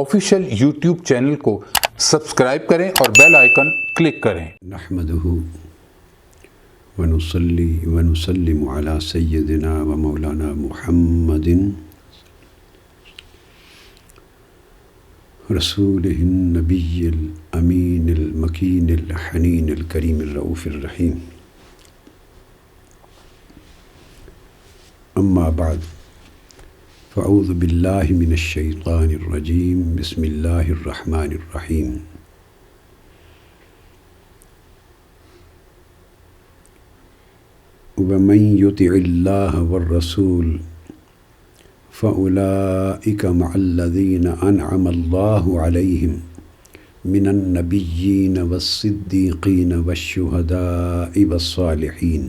Official YouTube channel کو subscribe کریں اور بیل آئیکن کلک کریں۔ نحمدہ ونصلی ونسلم علی سیدنا و مولانا محمد رسولہ النبی الامین المکین الحنین الکریم الرؤوف الرحیم۔ اما بعد فاعوذ باللہ من الشیطان الرجیم، بسم اللہ الرحمن الرحیم۔ ومن يطع الله والرسول فأولئك مع الذين أنعم الله عليهم من النبيين والصديقين والشهداء والصالحين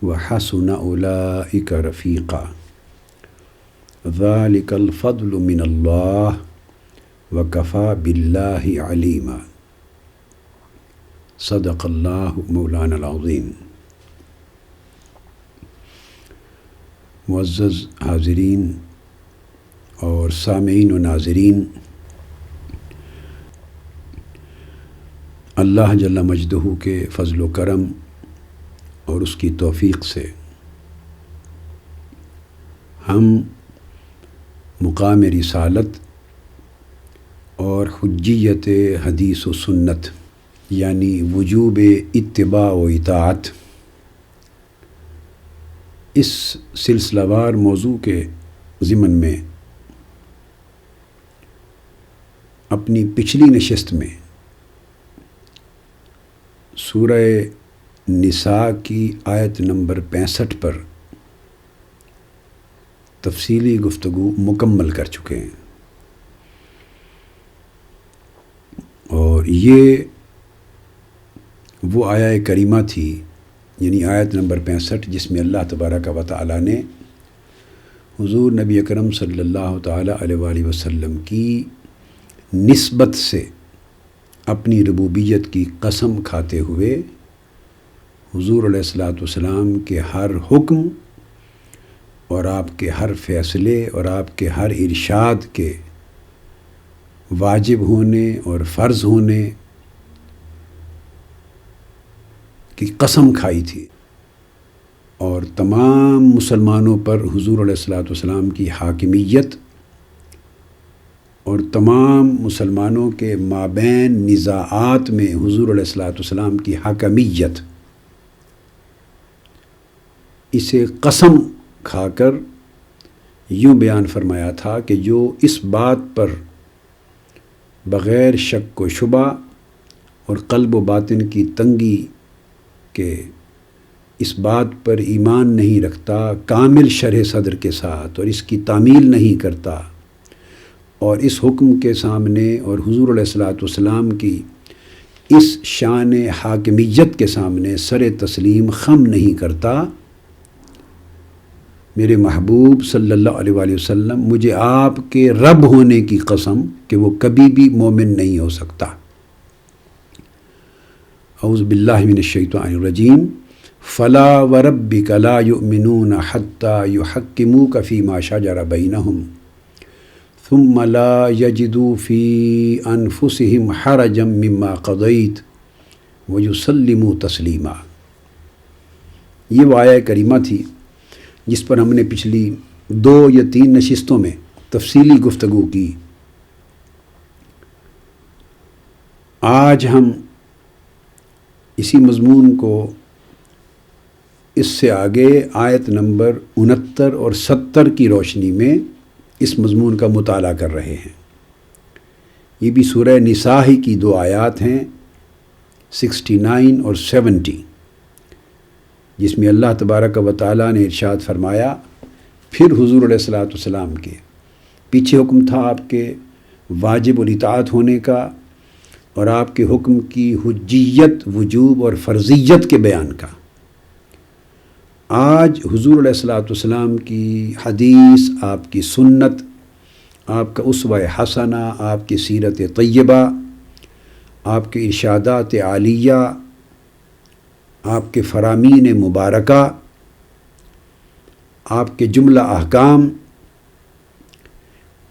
وحسن أولئك رفيقا ذلك الفضل من الله وكفى بالله عليما۔ صدق الله مولانا العظیم۔ معزز حاضرین اور سامعین و ناظرین، اللہ جل مجدہ کے فضل و کرم اور اس کی توفیق سے ہم مقام رسالت اور حجیت حدیث و سنت یعنی وجوب اتباع و اطاعت، اس سلسلہ وار موضوع کے ضمن میں اپنی پچھلی نشست میں سورہ نساء کی آیت نمبر 65 پر تفصیلی گفتگو مکمل کر چکے ہیں، اور یہ وہ آیہ کریمہ تھی، یعنی آیت نمبر 65، جس میں اللہ تبارک و تعالیٰ نے حضور نبی اکرم صلی اللہ تعالیٰ علیہ وآلہ وسلم کی نسبت سے اپنی ربوبیت کی قسم کھاتے ہوئے حضور علیہ الصلاۃ والسلام کے ہر حکم اور آپ کے ہر فیصلے اور آپ کے ہر ارشاد کے واجب ہونے اور فرض ہونے کی قسم کھائی تھی، اور تمام مسلمانوں پر حضور علیہ الصلاۃ والسلام کی حاکمیت اور تمام مسلمانوں کے مابین نزاعات میں حضور علیہ الصلاۃ والسلام کی حکمیت، اسے قسم کھا کر یوں بیان فرمایا تھا کہ جو اس بات پر بغیر شک و شبہ اور قلب و باطن کی تنگی کہ اس بات پر ایمان نہیں رکھتا کامل شرح صدر کے ساتھ اور اس کی تعمیل نہیں کرتا، اور اس حکم کے سامنے اور حضور علیہ الصلاۃ والسلام کی اس شان حاکمیت کے سامنے سر تسلیم خم نہیں کرتا، میرے محبوب صلی اللہ علیہ وآلہ وسلم، مجھے آپ کے رب ہونے کی قسم کہ وہ کبھی بھی مومن نہیں ہو سکتا۔ اعوذ باللہ من الشیطان الرجیم۔ فلا وربک لا یؤمنون حتی یحکموک فیما شجر بینہم ثم لا یجدوا فی انفسہم حرجا مما قضیت ویسلموا تسلیما۔ یہ وہ آیہ کریمہ تھی جس پر ہم نے پچھلی 2 یا 3 نشستوں میں تفصیلی گفتگو کی۔ آج ہم اسی مضمون کو اس سے آگے آیت نمبر 69 اور 70 کی روشنی میں اس مضمون کا مطالعہ کر رہے ہیں۔ یہ بھی سورہ نساء ہی کی 2 آیات ہیں، 69 اور 70، جس میں اللہ تبارک و تعالیٰ نے ارشاد فرمایا، پھر حضور علیہ الصلاۃ والسلام کے پیچھے حکم تھا آپ کے واجب الاطاعت ہونے کا اور آپ کے حکم کی حجیت، وجوب اور فرضیت کے بیان کا۔ آج حضور علیہ الصلاۃ والسلام کی حدیث، آپ کی سنت، آپ کا اسوہ حسنہ، آپ کی سیرت طیبہ، آپ کے ارشادات عالیہ، آپ کے فرامین مبارکہ، آپ کے جملہ احکام،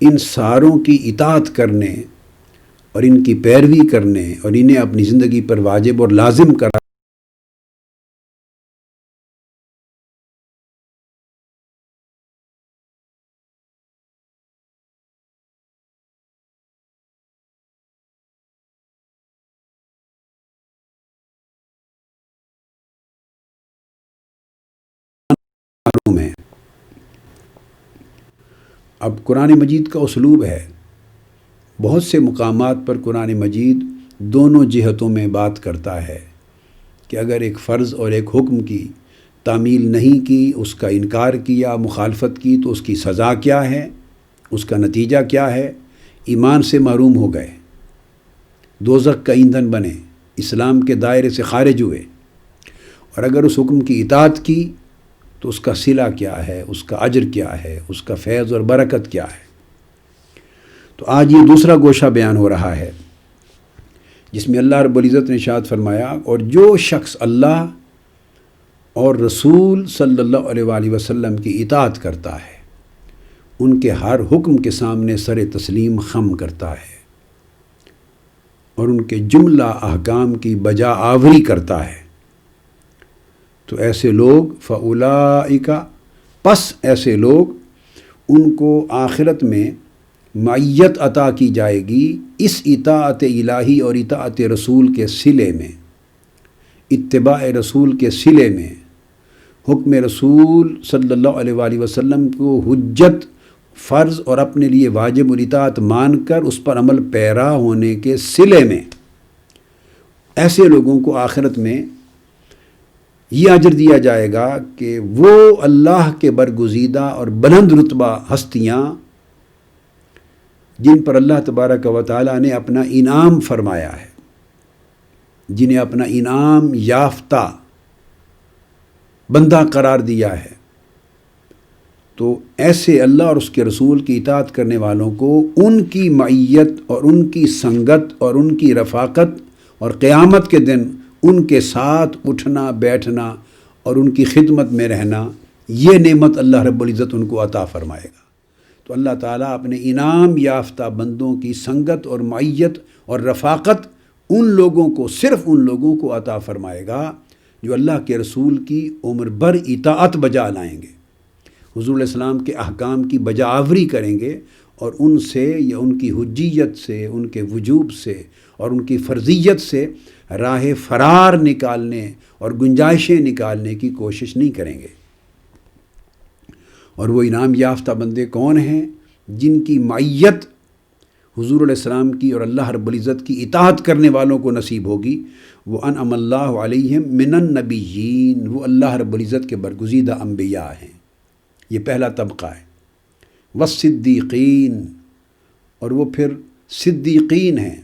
ان ساروں کی اطاعت کرنے اور ان کی پیروی کرنے اور انہیں اپنی زندگی پر واجب اور لازم کرا معلوم ہے۔ اب قرآن مجید کا اسلوب ہے، بہت سے مقامات پر قرآن مجید دونوں جہتوں میں بات کرتا ہے کہ اگر ایک فرض اور ایک حکم کی تعمیل نہیں کی، اس کا انکار کیا، مخالفت کی، تو اس کی سزا کیا ہے، اس کا نتیجہ کیا ہے۔ ایمان سے محروم ہو گئے، دوزخ کا ایندھن بنے، اسلام کے دائرے سے خارج ہوئے۔ اور اگر اس حکم کی اطاعت کی تو اس کا صلہ کیا ہے، اس کا اجر کیا ہے، اس کا فیض اور برکت کیا ہے۔ تو آج یہ دوسرا گوشہ بیان ہو رہا ہے جس میں اللہ رب العزت نے ارشاد فرمایا، اور جو شخص اللہ اور رسول صلی اللہ علیہ وآلہ وسلم کی اطاعت کرتا ہے، ان کے ہر حکم کے سامنے سر تسلیم خم کرتا ہے اور ان کے جملہ احکام کی بجا آوری کرتا ہے، تو ایسے لوگ فَأُولَئِكَ، پس ایسے لوگ ان کو آخرت میں معیت عطا کی جائے گی اس اطاعت الہی اور اطاعت رسول کے صلے میں، اتباع رسول کے صلے میں، حکم رسول صلی اللہ علیہ وآلہ وسلم کو حجت، فرض اور اپنے لیے واجب الاطاعت مان کر اس پر عمل پیرا ہونے کے صلے میں۔ ایسے لوگوں کو آخرت میں یہ اجر دیا جائے گا کہ وہ اللہ کے برگزیدہ اور بلند رتبہ ہستیاں جن پر اللہ تبارک و تعالیٰ نے اپنا انعام فرمایا ہے، جنہیں اپنا انعام یافتہ بندہ قرار دیا ہے، تو ایسے اللہ اور اس کے رسول کی اطاعت کرنے والوں کو ان کی معیت اور ان کی سنگت اور ان کی رفاقت اور قیامت کے دن ان کے ساتھ اٹھنا بیٹھنا اور ان کی خدمت میں رہنا، یہ نعمت اللہ رب العزت ان کو عطا فرمائے گا۔ تو اللہ تعالیٰ اپنے انعام یافتہ بندوں کی سنگت اور معیت اور رفاقت ان لوگوں کو، صرف ان لوگوں کو عطا فرمائے گا جو اللہ کے رسول کی عمر بھر اطاعت بجا لائیں گے، حضور علیہ السلام کے احکام کی بجا آوری کریں گے، اور ان سے یا ان کی حجیت سے، ان کے وجوب سے اور ان کی فرضیت سے راہ فرار نکالنے اور گنجائشیں نکالنے کی کوشش نہیں کریں گے۔ اور وہ انعام یافتہ بندے کون ہیں؟ جن کی معیت حضور علیہ السلام کی اور اللہ رب العزت کی اطاعت کرنے والوں کو نصیب ہوگی۔ وہ انعم اللہ علیہم من النبیین، وہ اللہ رب العزت کے برگزیدہ انبیاء ہیں، یہ پہلا طبقہ ہے۔ والصدیقین، اور وہ پھر صدیقین ہیں،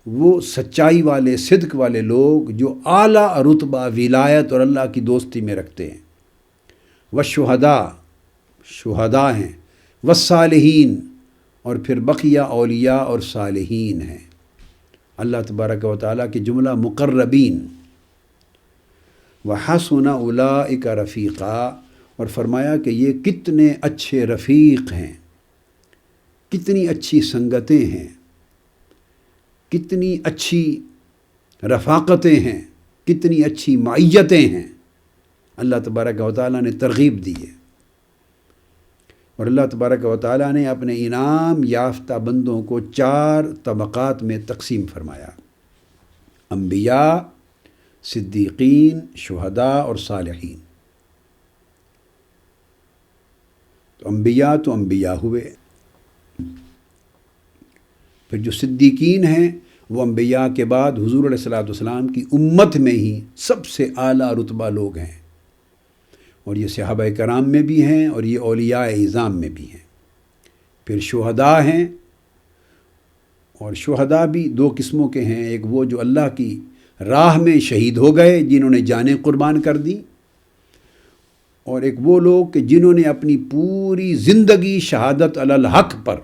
وہ سچائی والے، صدق والے لوگ جو اعلیٰ رتبہ ولایت اور اللہ کی دوستی میں رکھتے ہیں۔ والشہداء، شہداء ہیں۔ والصالحین، اور پھر بقیہ اولیاء اور صالحین ہیں، اللہ تبارک و تعالیٰ کے جملہ مقربین۔ وحسن اولئک رفیقا، اور فرمایا کہ یہ کتنے اچھے رفیق ہیں، کتنی اچھی سنگتیں ہیں، کتنی اچھی رفاقتیں ہیں، کتنی اچھی معیتیں ہیں، اللہ تبارک و تعالیٰ نے ترغیب دی ہے۔ اور اللہ تبارک و تعالیٰ نے اپنے انعام یافتہ بندوں کو 4 طبقات میں تقسیم فرمایا: انبیاء، صدیقین، شہداء اور صالحین۔ تو انبیاء ہوئے، پھر جو صدیقین ہیں وہ انبیاء کے بعد حضور علیہ السلام کی امت میں ہی سب سے اعلیٰ رتبہ لوگ ہیں، اور یہ صحابہ کرام میں بھی ہیں اور یہ اولیاء اعظام میں بھی ہیں۔ پھر شہداء ہیں، اور شہداء بھی 2 قسموں کے ہیں، ایک وہ جو اللہ کی راہ میں شہید ہو گئے، جنہوں نے جانیں قربان کر دی، اور ایک وہ لوگ کہ جنہوں نے اپنی پوری زندگی شہادت علی الحق پر،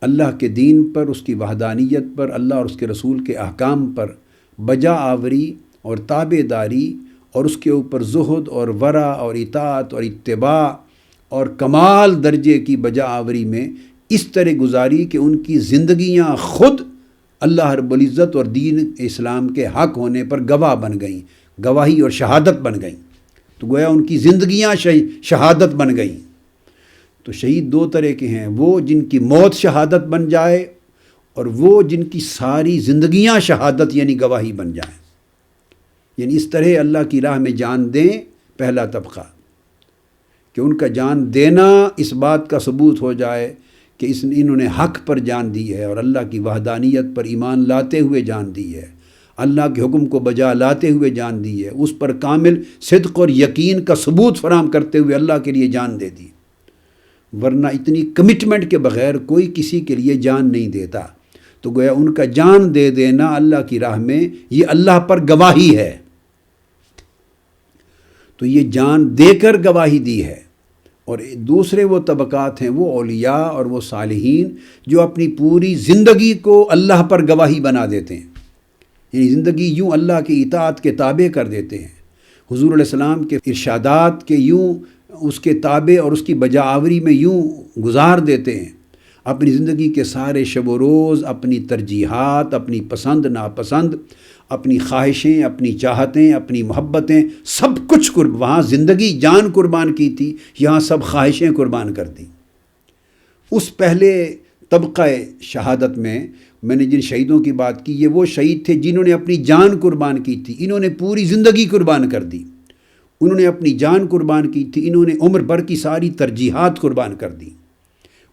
اللہ کے دین پر، اس کی وحدانیت پر، اللہ اور اس کے رسول کے احکام پر بجا آوری اور تابع داری، اور اس کے اوپر زہد اور ورع اور اطاعت اور اتباع اور کمال درجے کی بجا آوری میں اس طرح گزاری کہ ان کی زندگیاں خود اللہ رب العزت اور دین اسلام کے حق ہونے پر گواہ بن گئیں، گواہی اور شہادت بن گئیں۔ تو گویا ان کی زندگیاں شہادت بن گئیں۔ تو شہید دو طرح کے ہیں، وہ جن کی موت شہادت بن جائے اور وہ جن کی ساری زندگیاں شہادت یعنی گواہی بن جائیں۔ یعنی اس طرح اللہ کی راہ میں جان دیں، پہلا طبقہ کہ ان کا جان دینا اس بات کا ثبوت ہو جائے کہ انہوں نے حق پر جان دی ہے اور اللہ کی وحدانیت پر ایمان لاتے ہوئے جان دی ہے، اللہ کے حکم کو بجا لاتے ہوئے جان دی ہے، اس پر کامل صدق اور یقین کا ثبوت فراہم کرتے ہوئے اللہ کے لیے جان دے دی۔ ورنہ اتنی کمٹمنٹ کے بغیر کوئی کسی کے لیے جان نہیں دیتا۔ تو گویا ان کا جان دے دینا اللہ کی راہ میں یہ اللہ پر گواہی ہے۔ تو یہ جان دے کر گواہی دی ہے۔ اور دوسرے وہ طبقات ہیں، وہ اولیاء اور وہ صالحین جو اپنی پوری زندگی کو اللہ پر گواہی بنا دیتے ہیں، یعنی زندگی یوں اللہ کی اطاعت کے تابع کر دیتے ہیں، حضور علیہ السلام کے ارشادات کے یوں اس کے تابع اور اس کی بجا آوری میں یوں گزار دیتے ہیں، اپنی زندگی کے سارے شب و روز اپنی ترجیحات، اپنی پسند ناپسند، اپنی خواہشیں، اپنی چاہتیں، اپنی محبتیں، سب کچھ وہاں زندگی جان قربان کی تھی، یہاں سب خواہشیں قربان کر دیں۔ اس پہلے طبقہ شہادت میں نے جن شہیدوں کی بات کی، یہ وہ شہید تھے جنہوں نے اپنی جان قربان کی تھی، انہوں نے پوری زندگی قربان کر دی، انہوں نے اپنی جان قربان کی تھی، انہوں نے عمر بھر کی ساری ترجیحات قربان کر دی،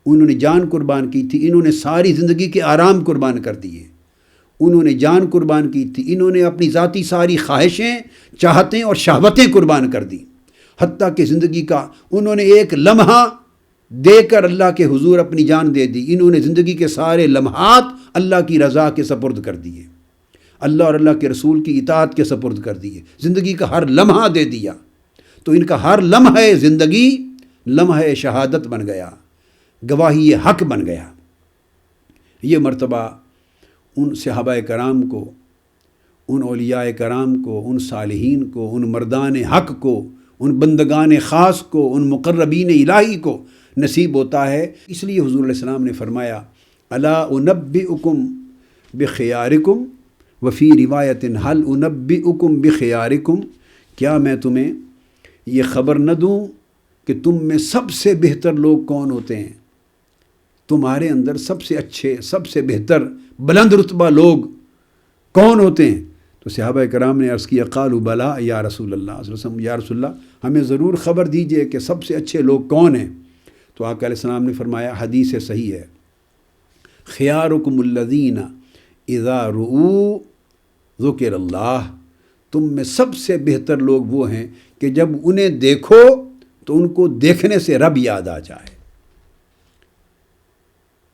انہوں نے جان قربان کی تھی، انہوں نے ساری زندگی کے آرام قربان کر دیے، انہوں نے جان قربان کی تھی، انہوں نے اپنی ذاتی ساری خواہشیں، چاہتیں اور شہوتیں قربان کر دیں، حتیٰ کہ زندگی کا انہوں نے ایک لمحہ دے کر اللہ کے حضور اپنی جان دے دی، انہوں نے زندگی کے سارے لمحات اللہ کی رضا کے سپرد کر دیے، اللہ اور اللہ کے رسول کی اطاعت کے سپرد کر دیے، زندگی کا ہر لمحہ دے دیا۔ تو ان کا ہر لمحہ زندگی لمحہ شہادت بن گیا، گواہی حق بن گیا۔ یہ مرتبہ ان صحابہ کرام کو، ان اولیاء کرام کو، ان صالحین کو، ان مردان حق کو، ان بندگان خاص کو، ان مقربین الہی کو نصیب ہوتا ہے۔ اس لیے حضور علیہ السلام نے فرمایا الا انبئکم بخیارکم وفی روایت هل انبئکم بخیارکم، کیا میں تمہیں یہ خبر نہ دوں کہ تم میں سب سے بہتر لوگ کون ہوتے ہیں، تمہارے اندر سب سے اچھے، سب سے بہتر بلند رتبہ لوگ کون ہوتے ہیں؟ تو صحابہ کرام نے عرض کیا قالوا بلا یا رسول اللہ صلی اللہ علیہ وسلم، یا رسول اللہ ہمیں ضرور خبر دیجئے کہ سب سے اچھے لوگ کون ہیں۔ تو آقا علیہ السلام نے فرمایا، حدیث صحیح ہے، خیارکم الذین اذا رؤوا ذکر اللہ، تم میں سب سے بہتر لوگ وہ ہیں کہ جب انہیں دیکھو تو ان کو دیکھنے سے رب یاد آ جائے،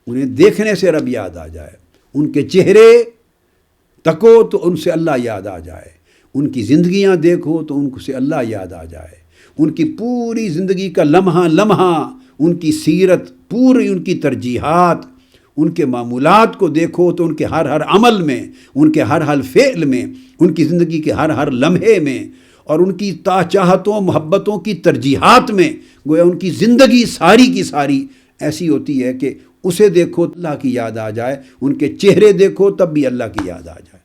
انہیں دیکھنے سے رب یاد آ جائے، ان کے چہرے تکو تو ان سے اللہ یاد آ جائے، ان کی زندگیاں دیکھو تو ان سے اللہ یاد آ جائے، ان کی پوری زندگی کا لمحہ لمحہ، ان کی سیرت، پوری ان کی ترجیحات، ان کے معمولات کو دیکھو تو ان کے ہر ہر عمل میں، ان کے ہر ہر فعل میں، ان کی زندگی کے ہر ہر لمحے میں اور ان کی چاہتوں محبتوں کی ترجیحات میں، گویا ان کی زندگی ساری کی ساری ایسی ہوتی ہے کہ اسے دیکھو تو اللہ کی یاد آ جائے، ان کے چہرے دیکھو تب بھی اللہ کی یاد آ جائے۔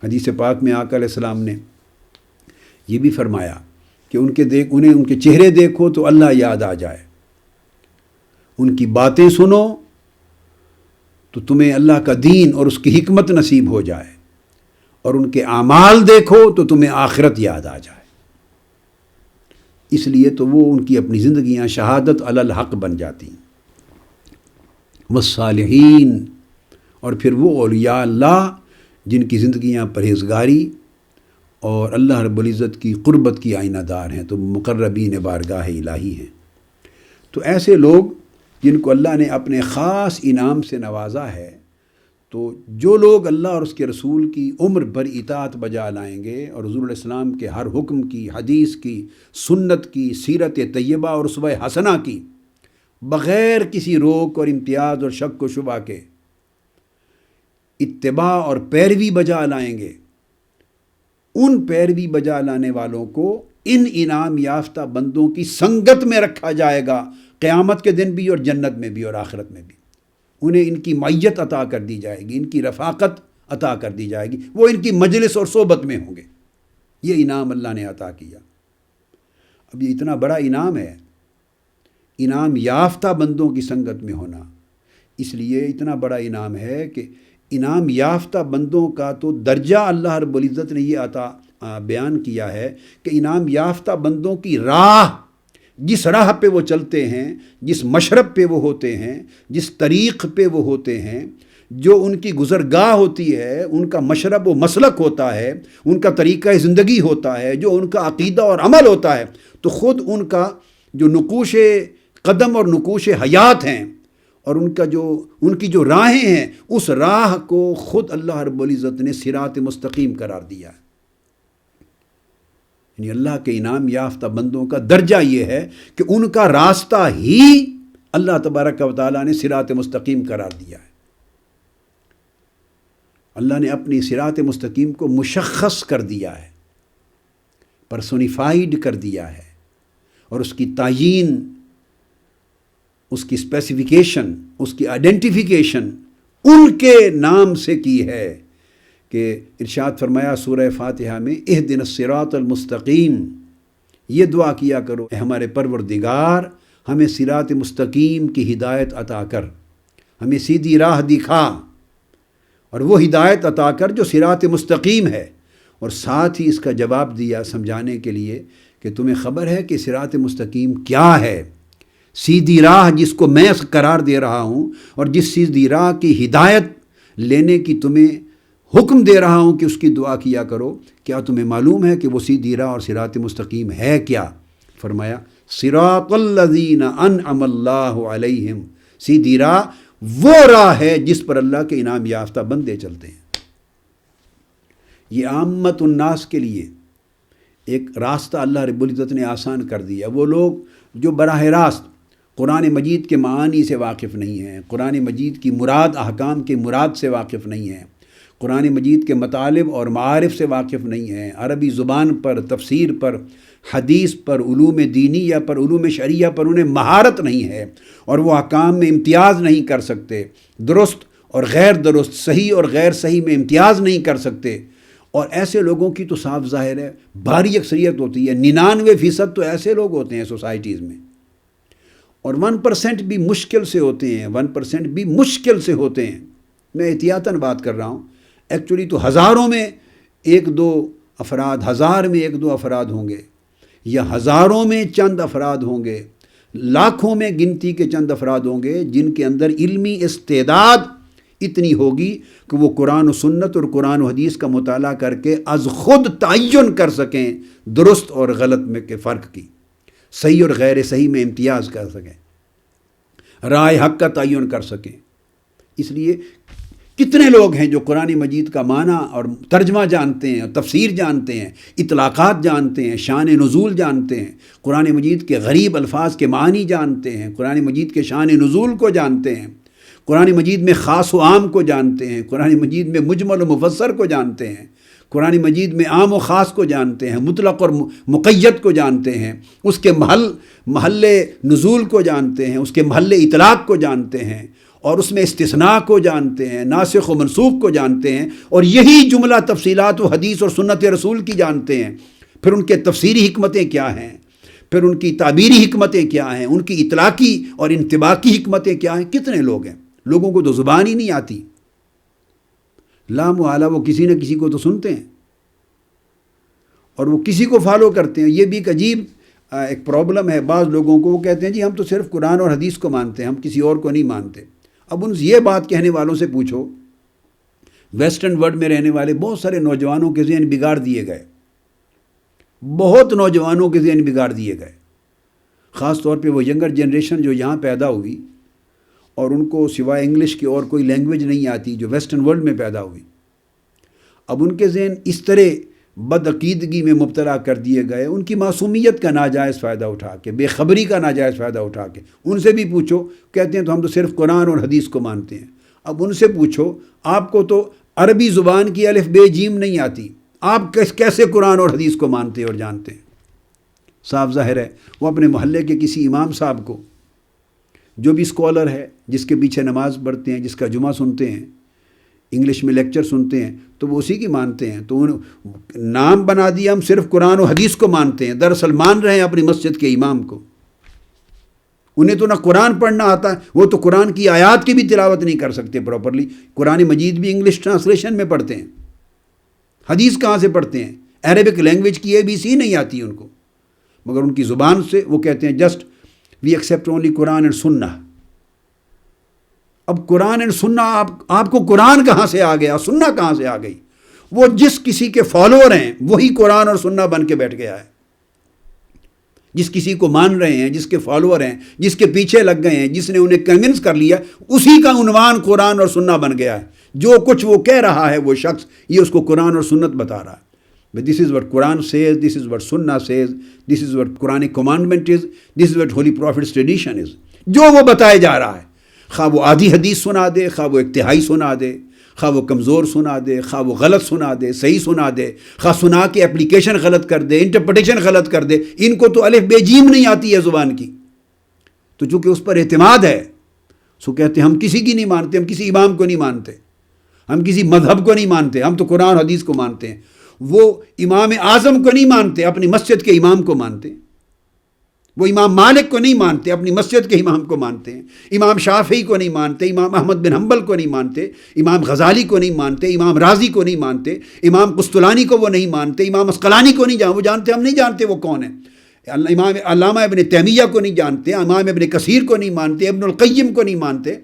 حدیث پاک میں آقا علیہ السلام نے یہ بھی فرمایا کہ انہیں ان کے چہرے دیکھو تو اللہ یاد آ جائے، ان کی باتیں سنو تو تمہیں اللہ کا دین اور اس کی حکمت نصیب ہو جائے، اور ان کے اعمال دیکھو تو تمہیں آخرت یاد آ جائے۔ اس لیے تو وہ ان کی اپنی زندگیاں شہادت علی الحق بن جاتی ہیں۔ والصالحین، اور پھر وہ اولیاء اللہ جن کی زندگیاں پرہیزگاری اور اللہ رب العزت کی قربت کی آئینہ دار ہیں، تو مقربین بارگاہ الہی ہیں۔ تو ایسے لوگ جن کو اللہ نے اپنے خاص انعام سے نوازا ہے، تو جو لوگ اللہ اور اس کے رسول کی عمر بھر اطاعت بجا لائیں گے اور حضور علیہ السلام کے ہر حکم کی، حدیث کی، سنت کی، سیرت طیبہ اور اسوہ حسنہ کی بغیر کسی روک اور امتیاز اور شک و شبہ کے اتباع اور پیروی بجا لائیں گے، ان پیروی بجا لانے والوں کو ان انعام یافتہ بندوں کی سنگت میں رکھا جائے گا، قیامت کے دن بھی اور جنت میں بھی اور آخرت میں بھی۔ انہیں ان کی معیت عطا کر دی جائے گی، ان کی رفاقت عطا کر دی جائے گی، وہ ان کی مجلس اور صحبت میں ہوں گے۔ یہ انعام اللہ نے عطا کیا۔ اب یہ اتنا بڑا انعام ہے، انعام یافتہ بندوں کی سنگت میں ہونا، اس لیے اتنا بڑا انعام ہے کہ انعام یافتہ بندوں کا تو درجہ اللہ رب العزت نے یہ بیان کیا ہے کہ انعام یافتہ بندوں کی راہ، جس راہ پہ وہ چلتے ہیں، جس مشرب پہ وہ ہوتے ہیں، جس طریق پہ وہ ہوتے ہیں، جو ان کی گزرگاہ ہوتی ہے، ان کا مشرب و مسلک ہوتا ہے، ان کا طریقہ زندگی ہوتا ہے، جو ان کا عقیدہ اور عمل ہوتا ہے، تو خود ان کا جو نقوش قدم اور نقوش حیات ہیں اور ان کی جو راہیں ہیں، اس راہ کو خود اللہ رب العزت نے صراط مستقیم قرار دیا ہے۔ یعنی اللہ کے انعام یافتہ بندوں کا درجہ یہ ہے کہ ان کا راستہ ہی اللہ تبارک و تعالیٰ نے صراط مستقیم قرار دیا ہے۔ اللہ نے اپنی صراط مستقیم کو مشخص کر دیا ہے، پرسونیفائیڈ کر دیا ہے، اور اس کی تعیین، اس کی اسپیسیفیکیشن، اس کی آئیڈینٹیفیکیشن ان کے نام سے کی ہے کہ ارشاد فرمایا سورہ فاتحہ میں اہدنا الصراط المستقیم، یہ دعا کیا کرو اے ہمارے پروردگار ہمیں صراط مستقیم کی ہدایت عطا کر، ہمیں سیدھی راہ دکھا، اور وہ ہدایت عطا کر جو صراط مستقیم ہے۔ اور ساتھ ہی اس کا جواب دیا سمجھانے کے لیے کہ تمہیں خبر ہے کہ صراط مستقیم کیا ہے، سیدھی راہ جس کو میں قرار دے رہا ہوں اور جس سیدھی راہ کی ہدایت لینے کی تمہیں حکم دے رہا ہوں کہ اس کی دعا کیا کرو، کیا تمہیں معلوم ہے کہ وہ سیدھی راہ اور صراط مستقیم ہے کیا؟ فرمایا صراط الذین انعم اللہ علیہم، سیدھی راہ وہ راہ ہے جس پر اللہ کے انعام یافتہ بندے چلتے ہیں۔ یہ عامت الناس کے لیے ایک راستہ اللہ رب العزت نے آسان کر دیا۔ وہ لوگ جو براہ راست قرآن مجید کے معانی سے واقف نہیں ہیں، قرآن مجید کی مراد، احکام کے مراد سے واقف نہیں ہیں، قرآن مجید کے مطالب اور معارف سے واقف نہیں ہیں، عربی زبان پر، تفسیر پر، حدیث پر، علوم دینیہ پر، علوم شریعہ پر انہیں مہارت نہیں ہے، اور وہ احکام میں امتیاز نہیں کر سکتے، درست اور غیر درست، صحیح اور غیر صحیح میں امتیاز نہیں کر سکتے۔ اور ایسے لوگوں کی تو صاف ظاہر ہے بھاری اکثریت ہوتی ہے، 99% تو ایسے لوگ ہوتے ہیں سوسائٹیز میں، اور 1% بھی مشکل سے ہوتے ہیں، 1% بھی مشکل سے ہوتے ہیں۔ میں احتیاطاً بات کر رہا ہوں، ایکچولی تو ہزاروں میں ایک دو افراد، ہزار میں ایک دو افراد ہوں گے، یا ہزاروں میں چند افراد ہوں گے، لاکھوں میں گنتی کے چند افراد ہوں گے جن کے اندر علمی استعداد اتنی ہوگی کہ وہ قرآن و سنت اور قرآن و حدیث کا مطالعہ کر کے از خود تعین کر سکیں درست اور غلط میں کے فرق کی، صحیح اور غیر صحیح میں امتیاز کر سکیں، رائے حق کا تعین کر سکیں۔ اس لیے کتنے لوگ ہیں جو قرآن مجید کا معنی اور ترجمہ جانتے ہیں، تفسیر جانتے ہیں، اطلاقات جانتے ہیں، شان نزول جانتے ہیں، قرآن مجید کے غریب الفاظ کے معنی جانتے ہیں، قرآن مجید کے شان نزول کو جانتے ہیں، قرآن مجید میں خاص و عام کو جانتے ہیں، قرآن مجید میں مجمل و مفسر کو جانتے ہیں، قرآن مجید میں عام و خاص کو جانتے ہیں، مطلق اور مقید کو جانتے ہیں، اس کے محل نزول کو جانتے ہیں، اس کے محل اطلاق کو جانتے ہیں، اور اس میں استثناء کو جانتے ہیں، ناسخ و منسوخ کو جانتے ہیں، اور یہی جملہ تفصیلات و حدیث اور سنت رسول کی جانتے ہیں۔ پھر ان کے تفسیری حکمتیں کیا ہیں، پھر ان کی تعبیری حکمتیں کیا ہیں، ان کی اطلاقی اور انطباقی حکمتیں کیا ہیں۔ کتنے لوگ ہیں، لوگوں کو تو زبان ہی نہیں آتی، لامحالہ وہ کسی نہ کسی کو تو سنتے ہیں اور وہ کسی کو فالو کرتے ہیں۔ یہ بھی ایک عجیب ایک پرابلم ہے بعض لوگوں کو، وہ کہتے ہیں جی ہم تو صرف قرآن اور حدیث کو مانتے ہیں، ہم کسی اور کو نہیں مانتے۔ اب ان سے یہ بات کہنے والوں سے پوچھو، ویسٹرن ورلڈ میں رہنے والے بہت سارے نوجوانوں کے ذہن بگاڑ دیے گئے، بہت نوجوانوں کے ذہن بگاڑ دیے گئے، خاص طور پہ وہ ینگر جنریشن جو یہاں پیدا ہوئی اور ان کو سوائے انگلش کی اور کوئی لینگویج نہیں آتی، جو ویسٹرن ورلڈ میں پیدا ہوئی۔ اب ان کے ذہن اس طرح بدعقیدگی میں مبتلا کر دیے گئے، ان کی معصومیت کا ناجائز فائدہ اٹھا کے، بے خبری کا ناجائز فائدہ اٹھا کے۔ ان سے بھی پوچھو، کہتے ہیں تو ہم تو صرف قرآن اور حدیث کو مانتے ہیں۔ اب ان سے پوچھو، آپ کو تو عربی زبان کی الف بے جیم نہیں آتی، آپ کیسے قرآن اور حدیث کو مانتے اور جانتے ہیں؟ صاف ظاہر ہے وہ اپنے محلے کے کسی امام صاحب کو، جو بھی اسکالر ہے، جس کے پیچھے نماز پڑھتے ہیں، جس کا جمعہ سنتے ہیں، انگلش میں لیکچر سنتے ہیں، تو وہ اسی کی مانتے ہیں. تو نام بنا دیا ہم صرف قرآن و حدیث کو مانتے ہیں، دراصل مان رہے ہیں اپنی مسجد کے امام کو. انہیں تو نہ قرآن پڑھنا آتا ہے، وہ تو قرآن کی آیات کی بھی تلاوت نہیں کر سکتے پراپرلی. قرآن مجید بھی انگلش ٹرانسلیشن میں پڑھتے ہیں، حدیث کہاں سے پڑھتے ہیں؟ عربک لینگویج کی ABC نہیں آتی ان کو، مگر ان کی زبان سے وہ کہتے ہیں just we accept only Quran and Sunnah. اب قرآن اینڈ سنہ آپ کو قرآن کہاں سے آ گیا، سنہ کہاں سے آ گئی؟ وہ جس کسی کے فالوور ہیں وہی قرآن اور سنہ بن کے بیٹھ گیا ہے. جس کسی کو مان رہے ہیں، جس کے فالوور ہیں، جس کے پیچھے لگ گئے ہیں، جس نے انہیں کنونس کر لیا، اسی کا عنوان قرآن اور سنہ بن گیا ہے. جو کچھ وہ کہہ رہا ہے وہ شخص، یہ اس کو قرآن اور سنت بتا رہا ہے. This is what Quran says, this is what سنہ says, this is what Quran commandment is, this is what holy prophet's tradition is. جو وہ بتائے جا رہا ہے، خواہ وہ آدھی حدیث سنا دے، خواہ وہ ایک تہائی سنا دے، خواہ وہ کمزور سنا دے، خواہ وہ غلط سنا دے، صحیح سنا دے، خواہ سنا کے اپلیکیشن غلط کر دے، انٹرپریٹیشن غلط کر دے. ان کو تو الف بے جیم نہیں آتی ہے زبان کی، تو چونکہ اس پر اعتماد ہے سو کہتے ہیں ہم کسی کی نہیں مانتے، ہم کسی امام کو نہیں مانتے، ہم کسی مذہب کو نہیں مانتے، ہم تو قرآن حدیث کو مانتے ہیں. وہ امام اعظم کو نہیں مانتے، اپنی مسجد کے امام کو مانتے ہیں. وہ امام مالک کو نہیں مانتے، اپنی مسجد کے امام کو مانتے ہیں. امام شافعی کو نہیں مانتے، امام احمد بن حنبل کو نہیں مانتے، امام غزالی کو نہیں مانتے، امام رازی کو نہیں مانتے، امام قسطلانی کو وہ نہیں مانتے، امام عسقلانی کو نہیں وہ جانتے، ہم نہیں جانتے وہ کون ہیں. امام علامہ ابن تیمیہ کو نہیں جانتے، امام ابن کثیر کو نہیں مانتے، ابن القیم کو نہیں مانتے،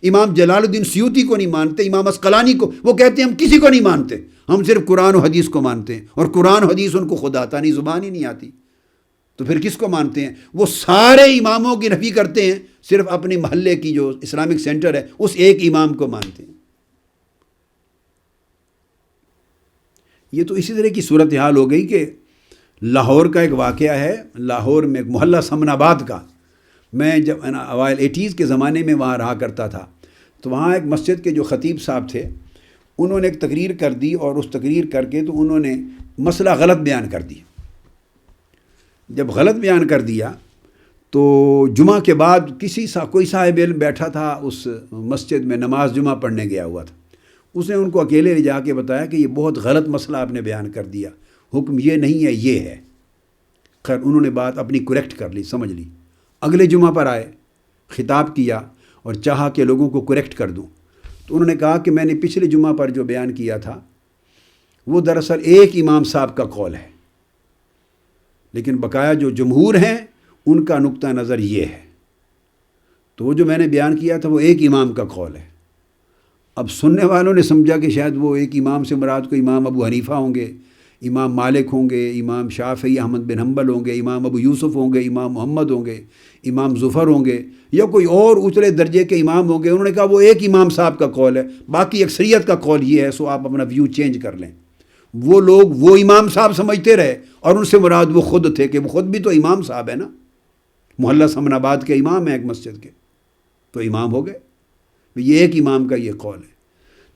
امام جلال الدین سیوطی کو نہیں مانتے، امام عسقلانی کو. وہ کہتے ہیں ہم کسی کو نہیں مانتے، ہم صرف قرآن و حدیث کو مانتے ہیں. اور قرآن و حدیث ان کو خود آتا نہیں، زبان ہی نہیں آتی، تو پھر کس کو مانتے ہیں؟ وہ سارے اماموں کی نفی کرتے ہیں، صرف اپنے محلے کی جو اسلامک سینٹر ہے اس ایک امام کو مانتے ہیں. یہ تو اسی طرح کی صورتحال ہو گئی کہ لاہور کا ایک واقعہ ہے، لاہور میں ایک محلہ سمن آباد کا. میں جب اوائل 80s کے زمانے میں وہاں رہا کرتا تھا، تو وہاں ایک مسجد کے جو خطیب صاحب تھے انہوں نے ایک تقریر کر دی، اور اس تقریر کر کے تو انہوں نے مسئلہ غلط بیان کر دی. جب غلط بیان کر دیا تو جمعہ کے بعد کوئی صاحب علم بیٹھا تھا اس مسجد میں، نماز جمعہ پڑھنے گیا ہوا تھا. اس نے ان کو اکیلے لے جا کے بتایا کہ یہ بہت غلط مسئلہ آپ نے بیان کر دیا، حکم یہ نہیں ہے یہ ہے. خیر انہوں نے بات اپنی کریکٹ کر لی، سمجھ لی. اگلے جمعہ پر آئے، خطاب کیا اور چاہا کہ لوگوں کو کریکٹ کر دوں. تو انہوں نے کہا کہ میں نے پچھلے جمعہ پر جو بیان کیا تھا وہ دراصل ایک امام صاحب کا قول ہے، لیکن بقایا جو جمہور ہیں ان کا نقطہ نظر یہ ہے. تو وہ جو میں نے بیان کیا تھا وہ ایک امام کا قول ہے. اب سننے والوں نے سمجھا کہ شاید وہ ایک امام سے مراد کو امام ابو حنیفہ ہوں گے، امام مالک ہوں گے، امام شافعی احمد بن حنبل ہوں گے، امام ابو یوسف ہوں گے، امام محمد ہوں گے، امام ظفر ہوں گے، یا کوئی اور اتلے درجے کے امام ہوں گے. انہوں نے کہا وہ ایک امام صاحب کا قول ہے، باقی اکثریت کا قول یہ ہے، سو آپ اپنا ویو چینج کر لیں. وہ لوگ وہ امام صاحب سمجھتے رہے، اور ان سے مراد وہ خود تھے، کہ وہ خود بھی تو امام صاحب ہے نا، محلہ سمن آباد کے امام ہیں ایک مسجد کے، تو امام ہو گئے. یہ ایک امام کا یہ قول ہے.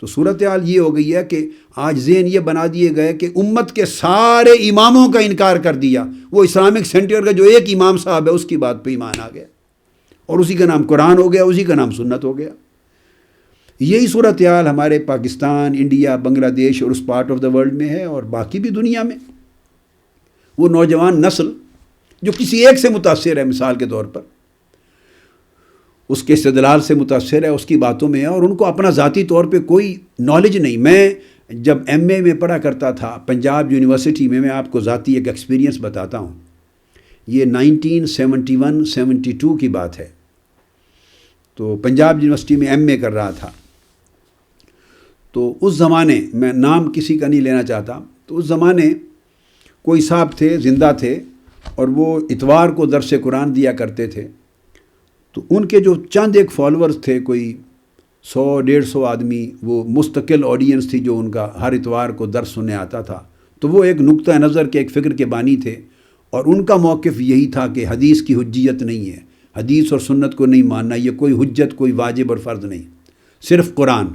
تو صورتحال یہ ہو گئی ہے کہ آج ذہن یہ بنا دیے گئے کہ امت کے سارے اماموں کا انکار کر دیا. وہ اسلامک سینٹر کا جو ایک امام صاحب ہے اس کی بات پہ ایمان آ گیا، اور اسی کا نام قرآن ہو گیا، اسی کا نام سنت ہو گیا. یہی صورتحال ہمارے پاکستان، انڈیا، بنگلہ دیش اور اس پارٹ آف دا ورلڈ میں ہے، اور باقی بھی دنیا میں. وہ نوجوان نسل جو کسی ایک سے متاثر ہے، مثال کے طور پر اس کے استدلال سے متاثر ہے، اس کی باتوں میں ہے، اور ان کو اپنا ذاتی طور پہ کوئی نالج نہیں. میں جب MA میں پڑھا کرتا تھا پنجاب یونیورسٹی میں آپ کو ذاتی ایک ایکسپیرینس بتاتا ہوں. یہ 1971-72 کی بات ہے. تو پنجاب یونیورسٹی میں MA کر رہا تھا. تو اس زمانے میں نام کسی کا نہیں لینا چاہتا، تو اس زمانے کوئی صاحب تھے، زندہ تھے، اور وہ اتوار کو درس قرآن دیا کرتے تھے. تو ان کے جو چند ایک فالورز تھے، کوئی 100-150 آدمی، وہ مستقل آڈینس تھی جو ان کا ہر اتوار کو درس سننے آتا تھا. تو وہ ایک نقطہ نظر کے، ایک فکر کے بانی تھے، اور ان کا موقف یہی تھا کہ حدیث کی حجیت نہیں ہے، حدیث اور سنت کو نہیں ماننا، یہ کوئی حجت، کوئی واجب اور فرض نہیں، صرف قرآن.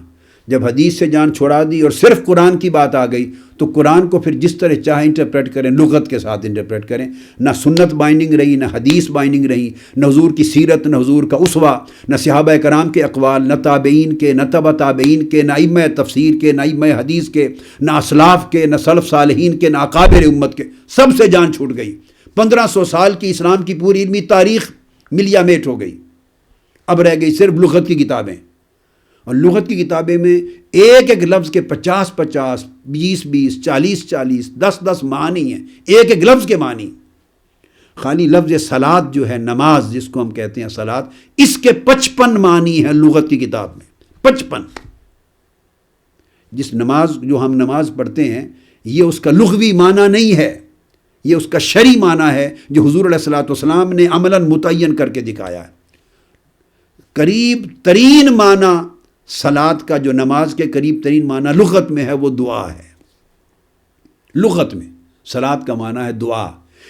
جب حدیث سے جان چھوڑا دی اور صرف قرآن کی بات آ گئی تو قرآن کو پھر جس طرح چاہے انٹرپریٹ کریں، لغت کے ساتھ انٹرپریٹ کریں. نہ سنت بائنڈنگ رہی، نہ حدیث بائنڈنگ رہی، نہ حضور کی سیرت، نہ حضور کا اسوہ، نہ صحابہ کرام کے اقوال، نہ تابعین کے، نہ تبع تابعین کے، نہ ائمہ تفسیر کے، نہ ائمہ حدیث کے، نہ اسلاف کے، نہ سلف صالحین کے، نہ اکابر امت کے. سب سے جان چھوٹ گئی. 1500 سال کی اسلام کی پوری علمی تاریخ ملیا میٹ ہو گئی. اب رہ گئی صرف لغت کی کتابیں، اور لغت کی کتابیں میں ایک ایک لفظ کے 50 50، 20 20، 40 40، 10 10 معنی ہیں، ایک ایک لفظ کے معنی. خالی لفظ صلاۃ جو ہے، نماز جس کو ہم کہتے ہیں صلاۃ، اس کے 55 معنی ہیں لغت کی کتاب میں. 55. جس نماز جو ہم نماز پڑھتے ہیں یہ اس کا لغوی معنی نہیں ہے، یہ اس کا شرعی معنی ہے جو حضور علیہ الصلوۃ والسلام نے عملاً متعین کر کے دکھایا ہے. قریب ترین معنی صلاۃ کا، جو نماز کے قریب ترین معنی لغت میں ہے، وہ دعا ہے. لغت میں صلاۃ کا معنی ہے دعا.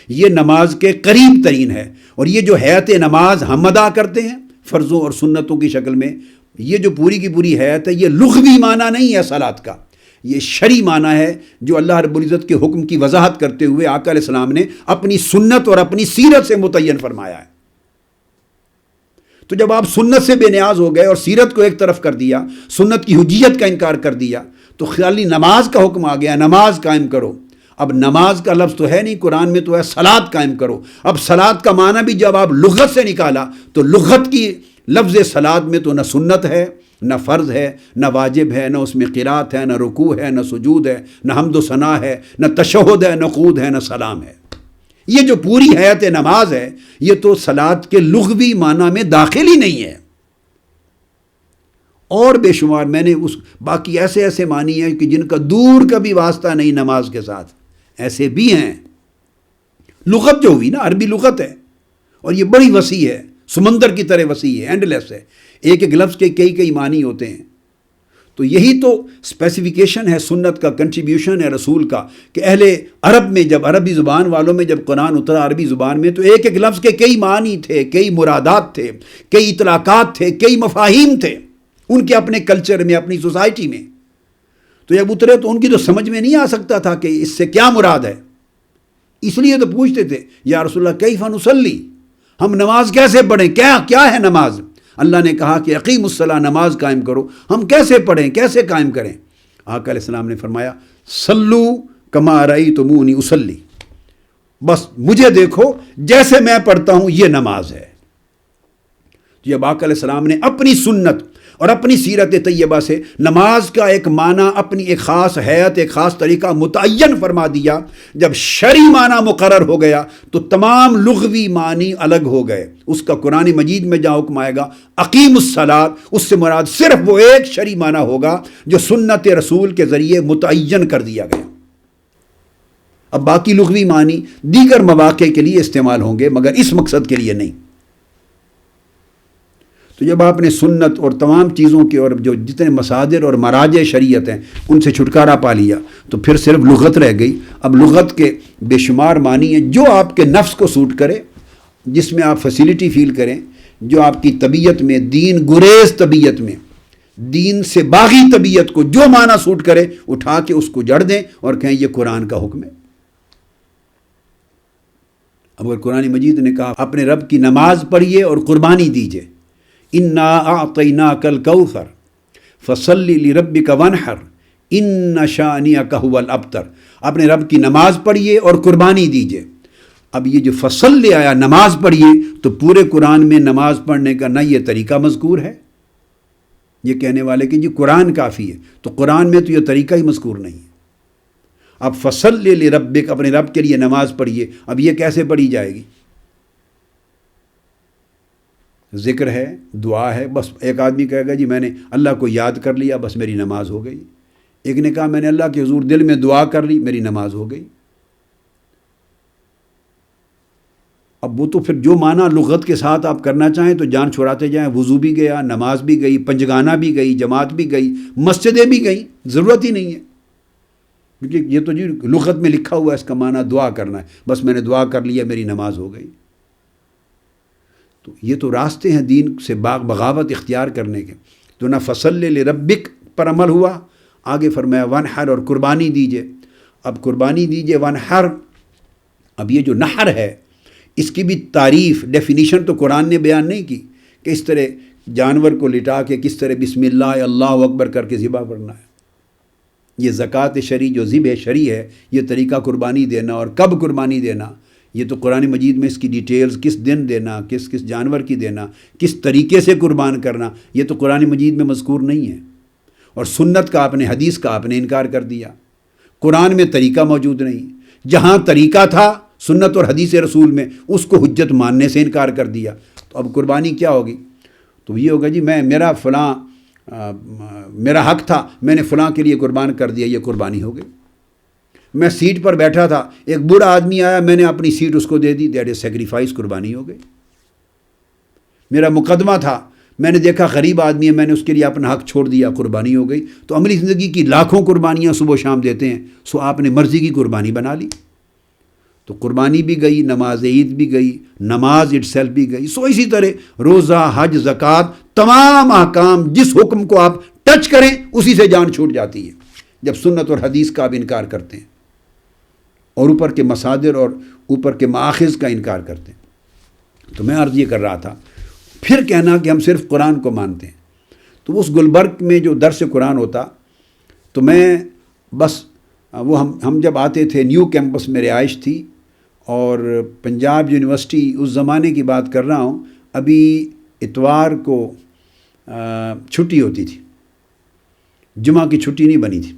یہ نماز کے قریب ترین ہے. اور یہ جو حیات نماز ہم ادا کرتے ہیں فرضوں اور سنتوں کی شکل میں، یہ جو پوری کی پوری حیات ہے، یہ لغوی معنی نہیں ہے صلاۃ کا، یہ شرعی معنی ہے جو اللہ رب العزت کے حکم کی وضاحت کرتے ہوئے آقا علیہ السلام نے اپنی سنت اور اپنی سیرت سے متعین فرمایا ہے. تو جب آپ سنت سے بے نیاز ہو گئے اور سیرت کو ایک طرف کر دیا، سنت کی حجیت کا انکار کر دیا، تو خالی نماز کا حکم آ گیا، نماز قائم کرو. اب نماز کا لفظ تو ہے نہیں قرآن میں، تو ہے صلاۃ قائم کرو. اب صلاۃ کا معنی بھی جب آپ لغت سے نکالا تو لغت کی لفظ صلاۃ میں تو نہ سنت ہے، نہ فرض ہے، نہ واجب ہے، نہ اس میں قرات ہے، نہ رکوع ہے، نہ سجود ہے، نہ حمد و ثنا ہے، نہ تشہد ہے، نہ قعود ہے، نہ سلام ہے. یہ جو پوری حیات نماز ہے یہ تو صلاۃ کے لغوی معنی میں داخل ہی نہیں ہے. اور بے شمار میں نے اس باقی ایسے ایسے معنی ہیں کہ جن کا دور کا بھی واسطہ نہیں نماز کے ساتھ، ایسے بھی ہیں. لغت جو ہوئی نا، عربی لغت ہے اور یہ بڑی وسیع ہے، سمندر کی طرح وسیع ہے، اینڈ لیس ہے. ایک ایک لفظ کے کئی کئی معنی ہوتے ہیں. تو یہی تو اسپیسیفیکیشن ہے سنت کا، کنٹریبیوشن ہے رسول کا، کہ اہل عرب میں جب عربی زبان والوں میں جب قرآن اترا عربی زبان میں، تو ایک ایک لفظ کے کئی معنی تھے، کئی مرادات تھے، کئی اطلاقات تھے، کئی مفاہیم تھے ان کے اپنے کلچر میں، اپنی سوسائٹی میں. تو جب اترے تو ان کی تو سمجھ میں نہیں آ سکتا تھا کہ اس سے کیا مراد ہے. اس لیے تو پوچھتے تھے یا رسول اللہ کیف نصلی، ہم نماز کیسے پڑھیں، کیا ہے نماز. اللہ نے کہا کہ اقیم الصلاۃ، نماز قائم کرو. ہم کیسے پڑھیں، کیسے قائم کریں؟ آقا علیہ السلام نے فرمایا صلو کما رأیتمونی اصلی، بس مجھے دیکھو جیسے میں پڑھتا ہوں یہ نماز ہے. جب آقا علیہ السلام نے اپنی سنت اور اپنی سیرت طیبہ سے نماز کا ایک معنی، اپنی ایک خاص حیت، ایک خاص طریقہ متعین فرما دیا، جب شرعی معنی مقرر ہو گیا تو تمام لغوی معنی الگ ہو گئے. اس کا قرآن مجید میں جہاں حکم آئے گا اقیم الصلاۃ، اس سے مراد صرف وہ ایک شرعی معنی ہوگا جو سنت رسول کے ذریعے متعین کر دیا گیا. اب باقی لغوی معنی دیگر مواقع کے لیے استعمال ہوں گے مگر اس مقصد کے لیے نہیں. تو جب آپ نے سنت اور تمام چیزوں کے اور جو جتنے مصادر اور مراجع شریعت ہیں ان سے چھٹکارا پا لیا تو پھر صرف لغت رہ گئی. اب لغت کے بے شمار معنی ہیں جو آپ کے نفس کو سوٹ کرے، جس میں آپ فیسیلیٹی فیل کریں، جو آپ کی طبیعت میں، دین گریز طبیعت میں، دین سے باغی طبیعت کو جو معنی سوٹ کرے اٹھا کے اس کو جڑ دیں اور کہیں یہ قرآن کا حکم ہے. اب اگر قرآن مجید نے کہا اپنے رب کی نماز پڑھیے اور قربانی دیجیے، انا اعطیناک الکوثر فصلی لربک وانحر ان شانئک ھو الابتر، اپنے رب کی نماز پڑھیے اور قربانی دیجیے. اب یہ جو فصلی آیا نماز پڑھیے، تو پورے قرآن میں نماز پڑھنے کا نہ یہ طریقہ مذکور ہے. یہ کہنے والے کہ جی قرآن کافی ہے، تو قرآن میں تو یہ طریقہ ہی مذکور نہیں ہے. اب فصلی لربک، اپنے رب کے لیے نماز پڑھیے، اب یہ کیسے پڑھی جائے گی؟ ذکر ہے، دعا ہے. بس ایک آدمی کہے گا جی میں نے اللہ کو یاد کر لیا، بس میری نماز ہو گئی. ایک نے کہا میں نے اللہ کے حضور دل میں دعا کر لی، میری نماز ہو گئی. اب وہ تو پھر جو معنی لغت کے ساتھ آپ کرنا چاہیں تو جان چھوڑاتے جائیں. وضو بھی گیا، نماز بھی گئی، پنجگانہ بھی گئی، جماعت بھی گئی، مسجدیں بھی گئیں، ضرورت ہی نہیں ہے. کیونکہ یہ تو جی لغت میں لکھا ہوا ہے، اس کا معنی دعا کرنا ہے، بس میں نے دعا کر لیا، میری نماز ہو گئی. تو یہ تو راستے ہیں دین سے بغاوت اختیار کرنے کے. تو نہ فصلی لربک پر عمل ہوا. آگے فرمایا ونحر، اور قربانی دیجئے. اب قربانی دیجئے ونحر. اب یہ جو نحر ہے اس کی بھی تعریف ڈیفینیشن تو قرآن نے بیان نہیں کی کہ اس طرح جانور کو لٹا کے کس طرح بسم اللہ اللہ اکبر کر کے ذبح کرنا ہے. یہ زکوٰۃ شرعی جو ذبح شرعی ہے، یہ طریقہ قربانی دینا اور کب قربانی دینا، یہ تو قرآن مجید میں اس کی ڈیٹیلز، کس دن دینا، کس جانور کی دینا، کس طریقے سے قربان کرنا، یہ تو قرآن مجید میں مذکور نہیں ہے. اور سنت کا آپ نے، حدیث کا آپ نے انکار کر دیا. قرآن میں طریقہ موجود نہیں. جہاں طریقہ تھا سنت اور حدیث رسول میں، اس کو حجت ماننے سے انکار کر دیا. تو اب قربانی کیا ہوگی؟ تو یہ ہوگا جی میرا فلاں میرا حق تھا، میں نے فلاں کے لیے قربان کر دیا، یہ قربانی ہو گئی. میں سیٹ پر بیٹھا تھا، ایک بوڑھا آدمی آیا، میں نے اپنی سیٹ اس کو دے دی، دیٹ از سیکریفائس، قربانی ہو گئی. میرا مقدمہ تھا، میں نے دیکھا غریب آدمی ہے، میں نے اس کے لیے اپنا حق چھوڑ دیا، قربانی ہو گئی. تو عملی زندگی کی لاکھوں قربانیاں صبح و شام دیتے ہیں، سو آپ نے مرضی کی قربانی بنا لی. تو قربانی بھی گئی، نماز عید بھی گئی، نماز اٹ سیلف بھی گئی. سو اسی طرح روزہ، حج، زکوٰۃ، تمام احکام جس حکم کو آپ ٹچ کریں اسی سے جان چھوٹ جاتی ہے جب سنت اور حدیث کا آپ انکار کرتے ہیں اور اوپر کے مصادر اور اوپر کے مآخذ کا انکار کرتے ہیں. تو میں عرض یہ کر رہا تھا، پھر کہنا کہ ہم صرف قرآن کو مانتے ہیں. تو اس گلبرگ میں جو درس قرآن ہوتا، تو میں بس وہ ہم جب آتے تھے، نیو کیمپس میں رہائش تھی، اور پنجاب یونیورسٹی اس زمانے کی بات کر رہا ہوں، ابھی اتوار کو چھٹی ہوتی تھی، جمعہ کی چھٹی نہیں بنی تھی.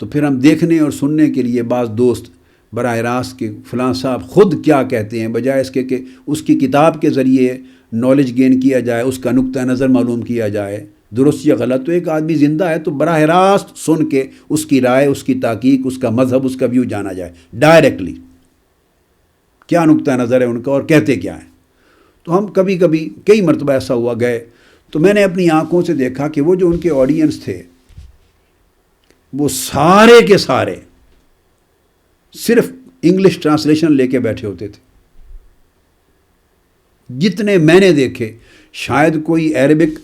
تو پھر ہم دیکھنے اور سننے کے لیے بعض دوست براہ راست کہ فلاں صاحب خود کیا کہتے ہیں، بجائے اس کے کہ اس کی کتاب کے ذریعے نالج گین کیا جائے، اس کا نقطہ نظر معلوم کیا جائے درست یا غلط. تو ایک آدمی زندہ ہے تو براہ راست سن کے اس کی رائے، اس کی تحقیق، اس کا مذہب، اس کا ویو جانا جائے ڈائریکٹلی، کیا نقطہ نظر ہے ان کا اور کہتے کیا ہیں. تو ہم کبھی کبھی کئی مرتبہ ایسا ہوا گئے، تو میں نے اپنی آنکھوں سے دیکھا کہ وہ جو ان کے آڈینس تھے وہ سارے کے سارے صرف انگلش ٹرانسلیشن لے کے بیٹھے ہوتے تھے. جتنے میں نے دیکھے، شاید کوئی عربک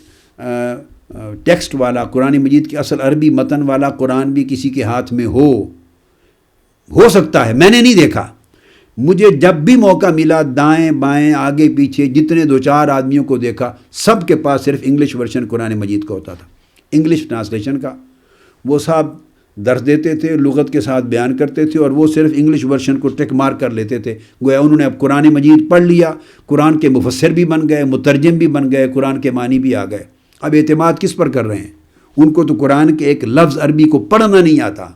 ٹیکسٹ والا، قرآن مجید کے اصل عربی متن والا قرآن بھی کسی کے ہاتھ میں ہو سکتا ہے، میں نے نہیں دیکھا. مجھے جب بھی موقع ملا دائیں بائیں آگے پیچھے جتنے دو چار آدمیوں کو دیکھا، سب کے پاس صرف انگلش ورژن قرآن مجید کا ہوتا تھا، انگلش ٹرانسلیشن کا. وہ صاحب درس دیتے تھے، لغت کے ساتھ بیان کرتے تھے، اور وہ صرف انگلش ورژن کو ٹک مار کر لیتے تھے، گویا انہوں نے اب قرآن مجید پڑھ لیا، قرآن کے مفسر بھی بن گئے، مترجم بھی بن گئے، قرآن کے معنی بھی آ گئے. اب اعتماد کس پر کر رہے ہیں؟ ان کو تو قرآن کے ایک لفظ عربی کو پڑھنا نہیں آتا،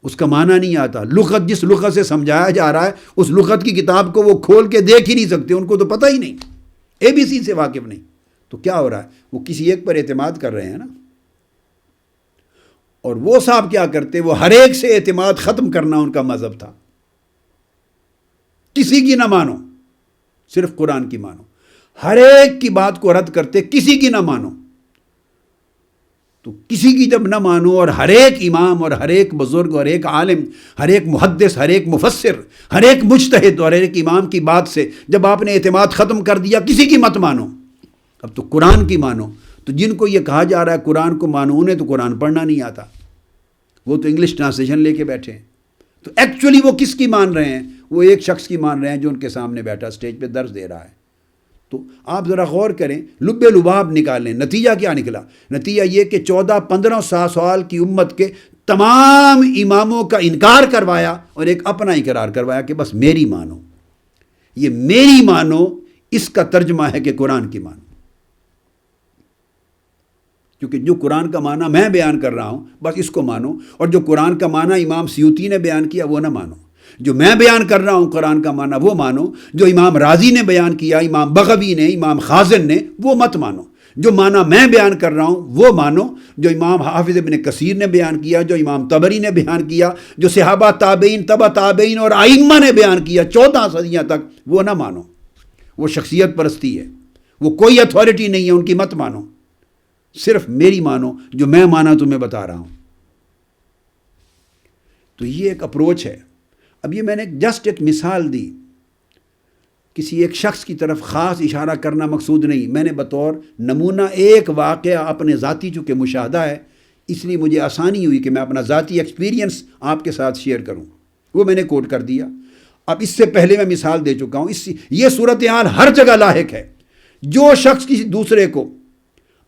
اس کا معنی نہیں آتا. لغت جس لغت سے سمجھایا جا رہا ہے اس لغت کی کتاب کو وہ کھول کے دیکھ ہی نہیں سکتے، ان کو تو پتہ ہی نہیں، ABC سے واقف نہیں. تو کیا ہو رہا ہے؟ وہ کسی ایک پر اعتماد کر رہے ہیں نا. اور وہ صاحب کیا کرتے؟ وہ ہر ایک سے اعتماد ختم کرنا ان کا مذہب تھا. کسی کی نہ مانو، صرف قرآن کی مانو. ہر ایک کی بات کو رد کرتے، کسی کی نہ مانو. تو کسی کی جب نہ مانو، اور ہر ایک امام اور ہر ایک بزرگ اور ایک عالم، ہر ایک محدث، ہر ایک مفسر، ہر ایک مجتہد اور ہر ایک امام کی بات سے جب آپ نے اعتماد ختم کر دیا، کسی کی مت مانو، اب تو قرآن کی مانو. تو جن کو یہ کہا جا رہا ہے قرآن کو مانو، انہیں تو قرآن پڑھنا نہیں آتا، وہ تو انگلش ٹرانسلیشن لے کے بیٹھے ہیں. تو ایکچولی وہ کس کی مان رہے ہیں؟ وہ ایک شخص کی مان رہے ہیں جو ان کے سامنے بیٹھا اسٹیج پہ درس دے رہا ہے. تو آپ ذرا غور کریں، لب لباب نکالیں. نتیجہ کیا نکلا؟ نتیجہ یہ کہ 14-15 سال کی امت کے تمام اماموں کا انکار کروایا اور ایک اپنا اقرار کروایا کہ بس میری مانو. یہ میری مانو اس کا ترجمہ ہے کہ قرآن کی مانو، کیونکہ جو قرآن کا معنی میں بیان کر رہا ہوں بس اس کو مانو، اور جو قرآن کا معنی امام سیوطی نے بیان کیا وہ نہ مانو. جو میں بیان کر رہا ہوں قرآن کا معنی وہ مانو، جو امام رازی نے بیان کیا، امام بغوی نے، امام خازن نے، وہ مت مانو. جو معنی میں بیان کر رہا ہوں وہ مانو، جو امام حافظ ابن کثیر نے بیان کیا، جو امام طبری نے بیان کیا، جو صحابہ، تابعین، تبع تابعین اور ائمہ نے بیان کیا 14 صدیاں تک، وہ نہ مانو. وہ شخصیت پرستی ہے، وہ کوئی اتھارٹی نہیں ہے، ان کی مت مانو. صرف میری مانو، جو میں مانا تمہیں بتا رہا ہوں. تو یہ ایک اپروچ ہے. اب یہ میں نے جسٹ ایک مثال دی. کسی ایک شخص کی طرف خاص اشارہ کرنا مقصود نہیں. میں نے بطور نمونہ ایک واقعہ اپنے ذاتی چونکہ مشاہدہ ہے اس لیے مجھے آسانی ہوئی کہ میں اپنا ذاتی ایکسپیرینس آپ کے ساتھ شیئر کروں. وہ میں نے کوٹ کر دیا. اب اس سے پہلے میں مثال دے چکا ہوں. یہ صورتحال ہر جگہ لاحق ہے. جو شخص کسی دوسرے کو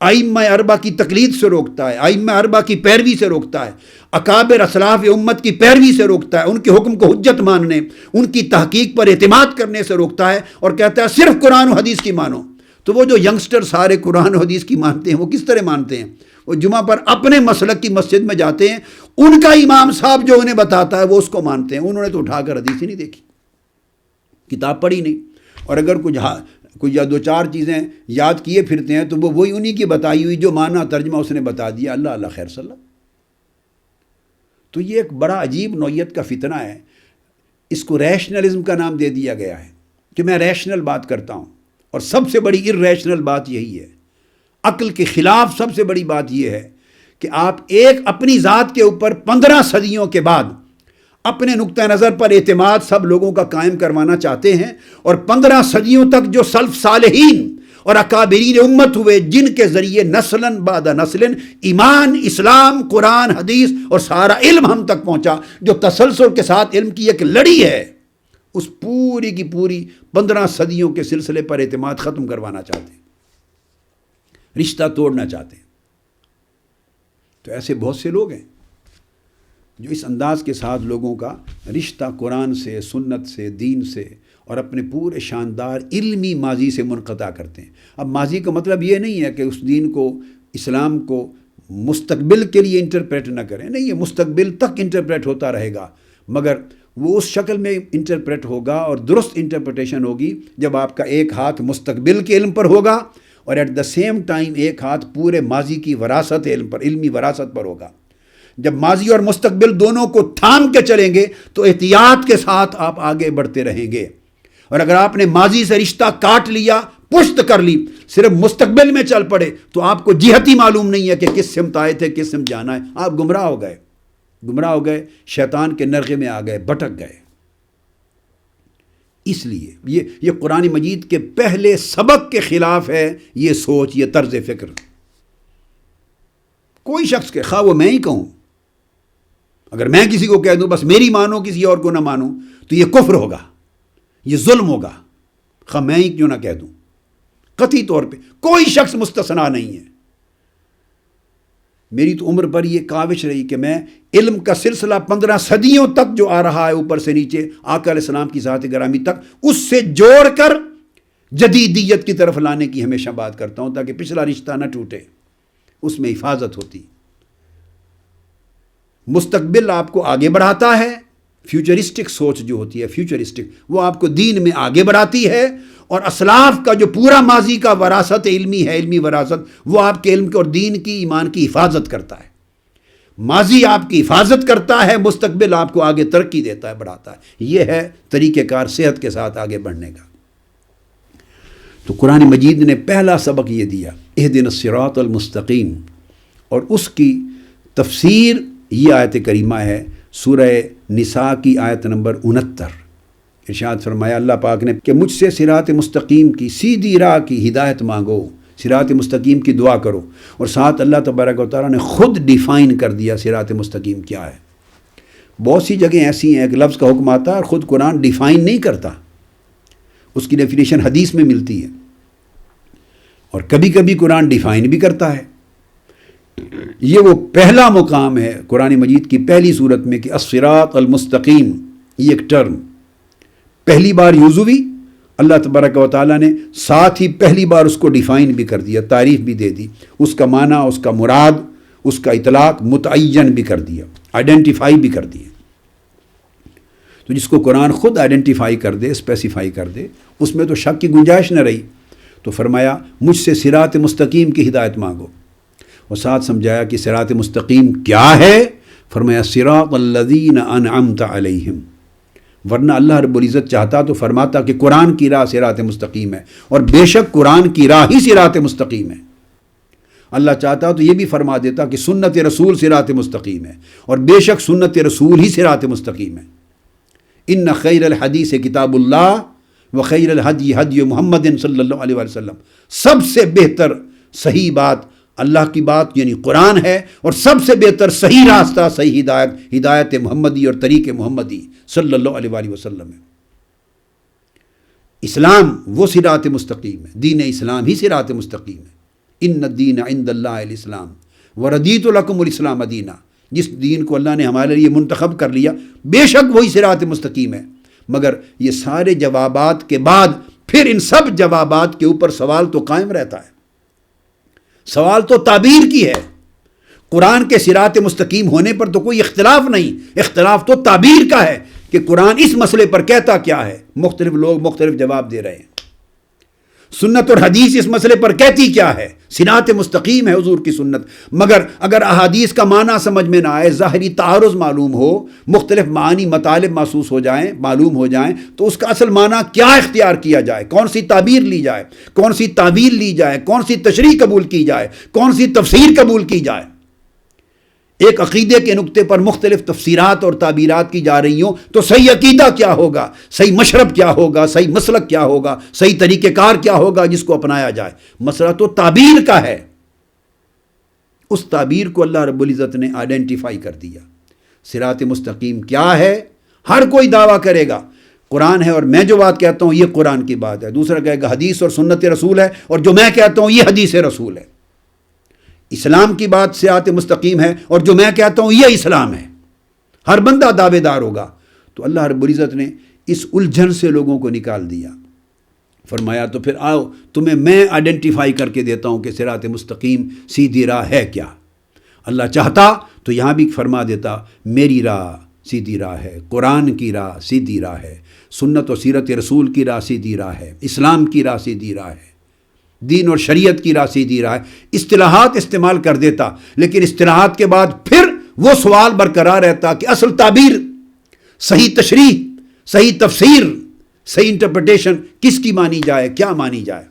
ائمہ اربعہ کی تقلید سے روکتا ہے، ائمہ اربعہ کی پیروی سے روکتا ہے، اکابر اسلاف امت کی پیروی سے روکتا ہے، ان کے حکم کو حجت ماننے، ان کی تحقیق پر اعتماد کرنے سے روکتا ہے اور کہتا ہے صرف قرآن و حدیث کی مانو، تو وہ جو ینگسٹر سارے قرآن و حدیث کی مانتے ہیں وہ کس طرح مانتے ہیں؟ وہ جمعہ پر اپنے مسلک کی مسجد میں جاتے ہیں، ان کا امام صاحب جو انہیں بتاتا ہے وہ اس کو مانتے ہیں. انہوں نے تو اٹھا کر حدیث ہی نہیں دیکھی، کتاب پڑھی نہیں، اور اگر کوئی یا دو چار چیزیں یاد کیے پھرتے ہیں تو وہ وہی انہی کی بتائی ہوئی جو معنی ترجمہ اس نے بتا دیا. اللہ اللہ خیر صلی اللہ. تو یہ ایک بڑا عجیب نوعیت کا فتنہ ہے. اس کو ریشنلزم کا نام دے دیا گیا ہے کہ میں ریشنل بات کرتا ہوں، اور سب سے بڑی ارریشنل بات یہی ہے. عقل کے خلاف سب سے بڑی بات یہ ہے کہ آپ ایک اپنی ذات کے اوپر 15 صدیوں کے بعد اپنے نقطہ نظر پر اعتماد سب لوگوں کا قائم کروانا چاہتے ہیں، اور 15 صدیوں تک جو سلف صالحین اور اکابرین امت ہوئے جن کے ذریعے نسلاً بعد نسلاً ایمان، اسلام، قرآن، حدیث اور سارا علم ہم تک پہنچا، جو تسلسل کے ساتھ علم کی ایک لڑی ہے، اس پوری کی پوری 15 صدیوں کے سلسلے پر اعتماد ختم کروانا چاہتے ہیں، رشتہ توڑنا چاہتے ہیں. تو ایسے بہت سے لوگ ہیں جو اس انداز کے ساتھ لوگوں کا رشتہ قرآن سے، سنت سے، دین سے اور اپنے پورے شاندار علمی ماضی سے منقطع کرتے ہیں. اب ماضی کا مطلب یہ نہیں ہے کہ اس دین کو، اسلام کو مستقبل کے لیے انٹرپریٹ نہ کریں، نہیں، یہ مستقبل تک انٹرپریٹ ہوتا رہے گا، مگر وہ اس شکل میں انٹرپریٹ ہوگا اور درست انٹرپریٹیشن ہوگی جب آپ کا ایک ہاتھ مستقبل کے علم پر ہوگا اور ایٹ دا سیم ٹائم ایک ہاتھ پورے ماضی کی وراثت علم پر، علمی وراثت پر ہوگا. جب ماضی اور مستقبل دونوں کو تھام کے چلیں گے تو احتیاط کے ساتھ آپ آگے بڑھتے رہیں گے. اور اگر آپ نے ماضی سے رشتہ کاٹ لیا، پشت کر لی، صرف مستقبل میں چل پڑے، تو آپ کو جہت ہی معلوم نہیں ہے کہ کس سمت آئے تھے، کس سمت جانا ہے. آپ گمراہ ہو گئے، شیطان کے نرغے میں آ گئے، بھٹک گئے. اس لیے یہ قرآن مجید کے پہلے سبق کے خلاف ہے یہ سوچ، یہ طرز فکر. کوئی شخص کے، خواہ وہ میں ہی کہوں، اگر میں کسی کو کہہ دوں بس میری مانو، کسی اور کو نہ مانو، تو یہ کفر ہوگا، یہ ظلم ہوگا، خواہ میں ہی کیوں نہ کہہ دوں. قطعی طور پہ کوئی شخص مستثنا نہیں ہے. میری تو عمر پر یہ کاوش رہی کہ میں علم کا سلسلہ 15 صدیوں تک جو آ رہا ہے اوپر سے نیچے آقا علیہ السلام کی ذات گرامی تک، اس سے جوڑ کر جدیدیت کی طرف لانے کی ہمیشہ بات کرتا ہوں تاکہ پچھلا رشتہ نہ ٹوٹے، اس میں حفاظت ہوتی. مستقبل آپ کو آگے بڑھاتا ہے، فیوچرسٹک سوچ جو ہوتی ہے، فیوچرسٹک، وہ آپ کو دین میں آگے بڑھاتی ہے، اور اسلاف کا جو پورا ماضی کا وراثت علمی ہے، علمی وراثت، وہ آپ کے علم اور دین کی، ایمان کی حفاظت کرتا ہے. ماضی آپ کی حفاظت کرتا ہے، مستقبل آپ کو آگے ترقی دیتا ہے، بڑھاتا ہے. یہ ہے طریقہ کار صحت کے ساتھ آگے بڑھنے کا. تو قرآن مجید نے پہلا سبق یہ دیا، اہدنا الصراط المستقیم، اور اس کی تفسیر یہ آیت کریمہ ہے سورہ نساء کی آیت نمبر 69. ارشاد فرمایا اللہ پاک نے کہ مجھ سے صراط مستقیم کی، سیدھی راہ کی ہدایت مانگو، صراط مستقیم کی دعا کرو. اور ساتھ اللہ تبارک و تعالیٰ نے خود ڈیفائن کر دیا صراط مستقیم کیا ہے. بہت سی جگہیں ایسی ہیں ایک لفظ کا حکم آتا ہے اور خود قرآن ڈیفائن نہیں کرتا، اس کی ڈیفینیشن حدیث میں ملتی ہے، اور کبھی کبھی قرآن ڈیفائن بھی کرتا ہے. یہ وہ پہلا مقام ہے قرآن مجید کی پہلی صورت میں کہ الصراط المستقیم، یہ ایک ٹرم پہلی بار یوز ہوئی. اللہ تبارک و تعالیٰ نے ساتھ ہی پہلی بار اس کو ڈیفائن بھی کر دیا، تعریف بھی دے دی، اس کا معنی، اس کا مراد، اس کا اطلاق متعین بھی کر دیا، آئیڈینٹیفائی بھی کر دیا. تو جس کو قرآن خود آئیڈینٹیفائی کر دے، اسپیسیفائی کر دے، اس میں تو شک کی گنجائش نہ رہی. تو فرمایا مجھ سے صراط مستقیم کی ہدایت مانگو، اور ساتھ سمجھایا کہ صراط مستقیم کیا ہے. فرمایا صراط الذین انعمت علیہم، ورنہ اللہ رب العزت چاہتا تو فرماتا کہ قرآن کی راہ صراط مستقیم ہے، اور بے شک قرآن کی راہ ہی صراط مستقیم ہے. اللہ چاہتا تو یہ بھی فرما دیتا کہ سنت رسول صراط مستقیم ہے، اور بے شک سنت رسول ہی صراط مستقیم ہے. ان خیر الحدیث کتاب اللہ وخیر الہدی ہدی محمد صلی اللہ علیہ وسلم، سب سے بہتر صحیح بات اللہ کی بات یعنی قرآن ہے، اور سب سے بہتر صحیح راستہ صحیح ہدایت محمدی اور طریق محمدی صلی اللہ علیہ وسلم ہے۔ اسلام وہ صراط مستقیم ہے، دین اسلام ہی صراط مستقیم ہے۔ ان الدین عند اللہ الاسلام وردیت لکم الاسلام دینا، جس دین کو اللہ نے ہمارے لیے منتخب کر لیا بے شک وہی صراط مستقیم ہے۔ مگر یہ سارے جوابات کے بعد پھر ان سب جوابات کے اوپر سوال تو قائم رہتا ہے۔ سوال تو تعبیر کی ہے۔ قرآن کے صراط مستقیم ہونے پر تو کوئی اختلاف نہیں، اختلاف تو تعبیر کا ہے کہ قرآن اس مسئلے پر کہتا کیا ہے۔ مختلف لوگ مختلف جواب دے رہے ہیں۔ سنت اور حدیث اس مسئلے پر کہتی کیا ہے؟ صراط مستقیم ہے حضور کی سنت۔ مگر اگر احادیث کا معنی سمجھ میں نہ آئے، ظاہری تعارض معلوم ہو، مختلف معانی مطالب محسوس ہو جائیں، معلوم ہو جائیں، تو اس کا اصل معنی کیا اختیار کیا جائے؟ کون سی تعبیر لی جائے؟ کون سی تعویل لی جائے؟ کون سی تشریح قبول کی جائے؟ کون سی تفسیر قبول کی جائے؟ ایک عقیدے کے نقطے پر مختلف تفسیرات اور تعبیرات کی جا رہی ہوں تو صحیح عقیدہ کیا ہوگا، صحیح مشرب کیا ہوگا، صحیح مسلک کیا ہوگا، صحیح طریقہ کار کیا ہوگا جس کو اپنایا جائے؟ مسئلہ تو تعبیر کا ہے۔ اس تعبیر کو اللہ رب العزت نے آئیڈینٹیفائی کر دیا۔ صراط مستقیم کیا ہے؟ ہر کوئی دعویٰ کرے گا قرآن ہے اور میں جو بات کہتا ہوں یہ قرآن کی بات ہے، دوسرا کہے گا حدیث اور سنت رسول ہے اور جو میں کہتا ہوں یہ حدیث رسول ہے۔ اسلام کی بات صراط مستقیم ہے اور جو میں کہتا ہوں یہ اسلام ہے۔ ہر بندہ دعوے دار ہوگا۔ تو اللہ رب العزت نے اس الجھن سے لوگوں کو نکال دیا، فرمایا تو پھر آؤ تمہیں میں آئیڈینٹیفائی کر کے دیتا ہوں کہ صراط مستقیم سیدھی راہ ہے کیا۔ اللہ چاہتا تو یہاں بھی فرما دیتا میری راہ سیدھی راہ ہے، قرآن کی راہ سیدھی راہ ہے، سنت و سیرت رسول کی راہ سیدھی راہ ہے، اسلام کی راہ سیدھی راہ ہے، دین اور شریعت کی راہ سیدھی راہ ہے۔ اصطلاحات استعمال کر دیتا، لیکن اصطلاحات کے بعد پھر وہ سوال برقرار رہتا کہ اصل تعبیر، صحیح تشریح، صحیح تفسیر، صحیح انٹرپریٹیشن کس کی مانی جائے، کیا مانی جائے۔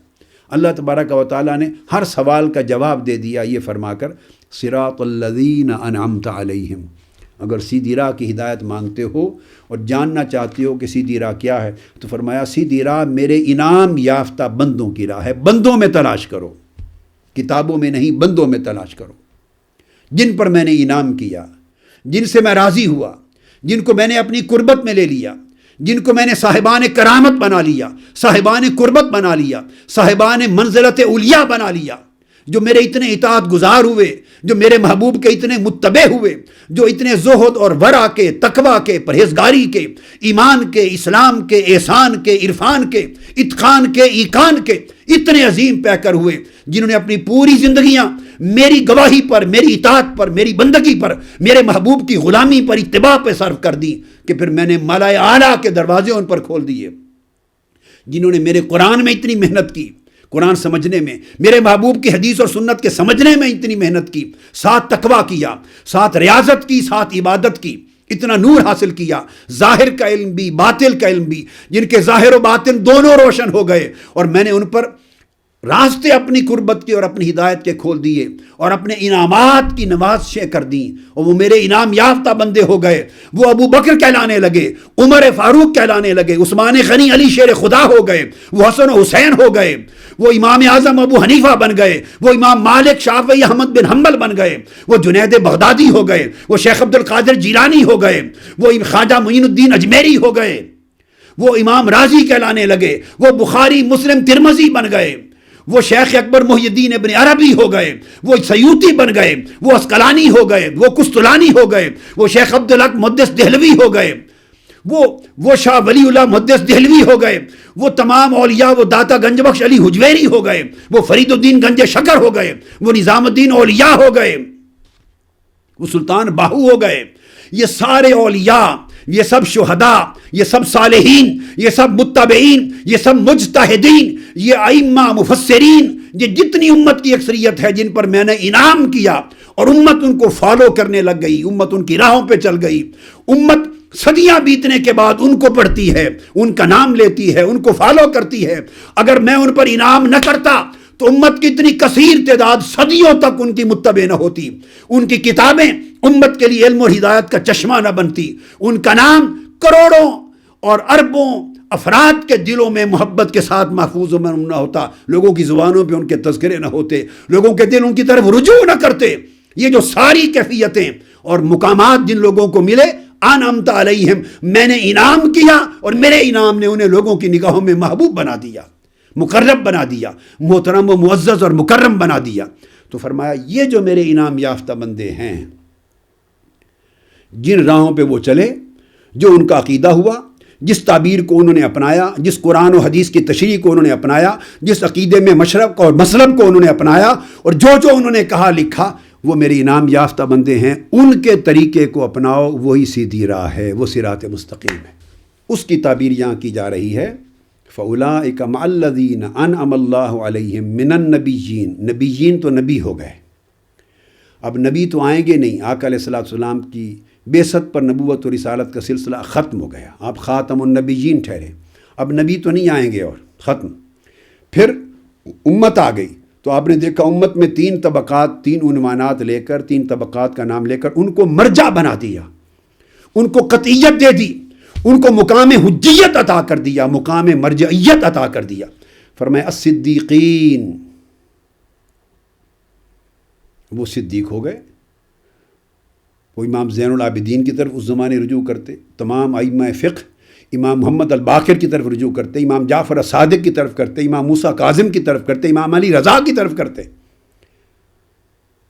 اللہ تبارک و تعالیٰ نے ہر سوال کا جواب دے دیا یہ فرما کر صراط الذین انعمت علیہم۔ اگر سیدھی راہ کی ہدایت مانگتے ہو اور جاننا چاہتے ہو کہ سیدھی راہ کیا ہے تو فرمایا سیدھی راہ میرے انعام یافتہ بندوں کی راہ ہے، بندوں میں تلاش کرو، کتابوں میں نہیں، بندوں میں تلاش کرو، جن پر میں نے انعام کیا، جن سے میں راضی ہوا، جن کو میں نے اپنی قربت میں لے لیا، جن کو میں نے صاحبان کرامت بنا لیا، صاحبان قربت بنا لیا، صاحبان منزلت اولیاء بنا لیا، جو میرے اتنے اطاعت گزار ہوئے، جو میرے محبوب کے اتنے متبع ہوئے، جو اتنے زہد اور ورع کے، تقوی کے، پرہیزگاری کے، ایمان کے، اسلام کے، احسان کے، عرفان کے، اتقان کے، ایقان کے اتنے عظیم پیکر ہوئے، جنہوں نے اپنی پوری زندگیاں میری گواہی پر، میری اطاعت پر، میری بندگی پر، میرے محبوب کی غلامی پر، اتباع پہ صرف کر دی کہ پھر میں نے ملائے اعلیٰ کے دروازے ان پر کھول دیے، جنہوں نے میرے قرآن میں اتنی محنت کی، قرآن سمجھنے میں، میرے محبوب کی حدیث اور سنت کے سمجھنے میں اتنی محنت کی، ساتھ تقویٰ کیا، ساتھ ریاضت کی، ساتھ عبادت کی، اتنا نور حاصل کیا، ظاہر کا علم بھی باطل کا علم بھی، جن کے ظاہر و باطن دونوں روشن ہو گئے، اور میں نے ان پر راستے اپنی قربت کے اور اپنی ہدایت کے کھول دیے اور اپنے انعامات کی نوازشیں کر دیں، اور وہ میرے انعام یافتہ بندے ہو گئے، وہ ابو بکر کہلانے لگے، عمر فاروق کہلانے لگے، عثمان غنی علی شیر خدا ہو گئے، وہ حسن و حسین ہو گئے، وہ امام اعظم ابو حنیفہ بن گئے، وہ امام مالک شافعی احمد بن حنبل بن گئے، وہ جنید بغدادی ہو گئے، وہ شیخ عبد القادر جیلانی ہو گئے، وہ خواجہ معین الدین اجمیری ہو گئے، وہ امام راضی کہلانے لگے، وہ بخاری مسلم ترمذی بن گئے، وہ شیخ اکبر محی الدین ابن عربی ہو گئے، وہ سیوطی بن گئے، وہ اسقلانی ہو گئے، وہ قسطلانی ہو گئے، وہ شیخ عبدالحق محدث دہلوی ہو گئے، وہ شاہ ولی اللہ محدث دہلوی ہو گئے، وہ تمام اولیاء، وہ داتا گنج بخش علی حجویری ہو گئے، وہ فرید الدین گنج شکر ہو گئے، وہ نظام الدین اولیاء ہو گئے، وہ سلطان باہو ہو گئے۔ یہ سارے اولیاء، یہ سب شہداء، یہ سب صالحین، یہ سب متبعین، یہ سب مجتہدین، یہ ائمہ مفسرین، یہ جتنی امت کی اکثریت ہے جن پر میں نے انعام کیا اور امت ان کو فالو کرنے لگ گئی، امت ان کی راہوں پہ چل گئی، امت صدیاں بیتنے کے بعد ان کو پڑھتی ہے، ان کا نام لیتی ہے، ان کو فالو کرتی ہے۔ اگر میں ان پر انعام نہ کرتا تو امت کی اتنی کثیر تعداد صدیوں تک ان کی متبع نہ ہوتی، ان کی کتابیں امت کے لیے علم اور ہدایت کا چشمہ نہ بنتی، ان کا نام کروڑوں اور اربوں افراد کے دلوں میں محبت کے ساتھ محفوظ و نہ ہوتا، لوگوں کی زبانوں پہ ان کے تذکرے نہ ہوتے، لوگوں کے دل ان کی طرف رجوع نہ کرتے، یہ جو ساری کیفیتیں اور مقامات جن لوگوں کو ملے، انعمت علیہم، میں نے انعام کیا اور میرے انعام نے انہیں لوگوں کی نگاہوں میں محبوب بنا دیا، مقرب بنا دیا، محترم و معزز اور مکرم بنا دیا۔ تو فرمایا یہ جو میرے انعام یافتہ بندے ہیں، جن راہوں پہ وہ چلے، جو ان کا عقیدہ ہوا، جس تعبیر کو انہوں نے اپنایا، جس قرآن و حدیث کی تشریح کو انہوں نے اپنایا، جس عقیدے میں مشرق اور مسلب کو انہوں نے اپنایا، اور جو انہوں نے کہا لکھا، وہ میرے انعام یافتہ بندے ہیں، ان کے طریقے کو اپناؤ، وہی سیدھی راہ ہے، وہ صراط مستقیم ہے۔ اس کی تعبیر یہاں کی جا رہی ہے فَأُولَٰئِكَ مَعَ الَّذِينَ أَنْعَمَ اللَّهُ عَلَيْهِم مِّنَ النَّبِيِّينَ، نبیین تو نبی ہو گئے، اب نبی تو آئیں گے نہیں، آقا علیہ السلام کی بعثت پر نبوت و رسالت کا سلسلہ ختم ہو گیا، آپ خاتم النبیین ٹھہرے، اب نبی تو نہیں آئیں گے اور ختم۔ پھر امت آ گئی، تو آپ نے دیکھا امت میں 3 طبقات، 3 عنوانات لے کر، 3 طبقات کا نام لے کر ان کو مرجع بنا دیا، ان کو قطعیت دے دی، ان کو مقام حجیت عطا کر دیا، مقام مرجعیت عطا کر دیا۔ فرمایا الصدیقین، وہ صدیق ہو گئے، وہ امام زین العابدین کی طرف اس زمانے رجوع کرتے، تمام ائمہ فقہ امام محمد الباقر کی طرف رجوع کرتے، امام جعفر الصادق کی طرف کرتے، امام موسیٰ کاظم کی طرف کرتے، امام علی رضا کی طرف کرتے،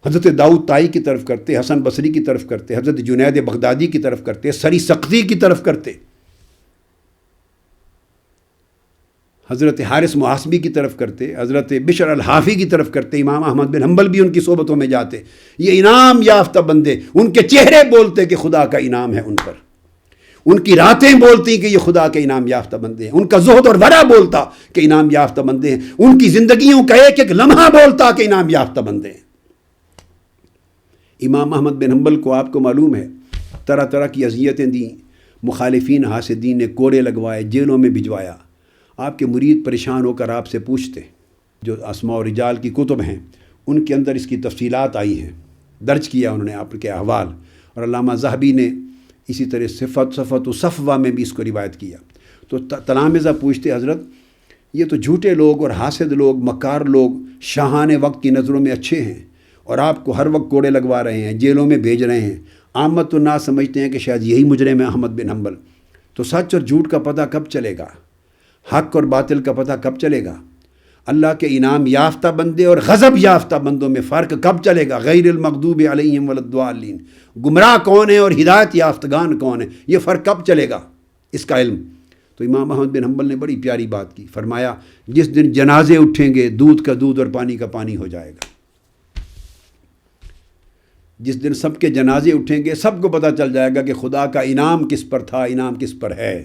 حضرت داؤد طائی کی طرف کرتے، حسن بصری کی طرف کرتے، حضرت جنید بغدادی کی طرف کرتے، سری سقطی کی طرف کرتے، حضرت حارث محاسبی کی طرف کرتے، حضرت بشر الحافی کی طرف کرتے، امام احمد بن حنبل بھی ان کی صحبتوں میں جاتے۔ یہ انعام یافتہ بندے، ان کے چہرے بولتے کہ خدا کا انعام ہے ان پر، ان کی راتیں بولتی کہ یہ خدا کے انعام یافتہ بندے ہیں، ان کا زہد اور ورع بولتا کہ انعام یافتہ بندے ہیں، ان کی زندگیوں کا ایک ایک لمحہ بولتا کہ انعام یافتہ بندے ہیں۔ امام احمد بن حنبل کو آپ کو معلوم ہے طرح طرح کی اذیتیں دیں، مخالفین حاسدین نے کوڑے لگوائے، جیلوں میں بھجوایا۔ آپ کے مرید پریشان ہو کر آپ سے پوچھتے، جو اسماء و رجال کی کتب ہیں ان کے اندر اس کی تفصیلات آئی ہیں، درج کیا انہوں نے آپ کے احوال، اور علامہ ذہبی نے اسی طرح صفت و صفوہ میں بھی اس کو روایت کیا۔ تو تلامذہ پوچھتے حضرت یہ تو جھوٹے لوگ اور حاسد لوگ، مکار لوگ شاہان وقت کی نظروں میں اچھے ہیں، اور آپ کو ہر وقت کوڑے لگوا رہے ہیں، جیلوں میں بھیج رہے ہیں، عامت الناس سمجھتے ہیں کہ شاید یہی مجرم ہے احمد بن حنبل، تو سچ اور جھوٹ کا پتہ کب چلے گا؟ حق اور باطل کا پتہ کب چلے گا؟ اللہ کے انعام یافتہ بندے اور غضب یافتہ بندوں میں فرق کب چلے گا؟ غیر المغضوب علیہم ولا الضالین، گمراہ کون ہے اور ہدایت یافتگان کون ہے، یہ فرق کب چلے گا اس کا علم؟ تو امام احمد بن حنبل نے بڑی پیاری بات کی، فرمایا جس دن جنازے اٹھیں گے دودھ کا دودھ اور پانی کا پانی ہو جائے گا۔ جس دن سب کے جنازے اٹھیں گے سب کو پتہ چل جائے گا کہ خدا کا انعام کس پر تھا، انعام کس پر ہے،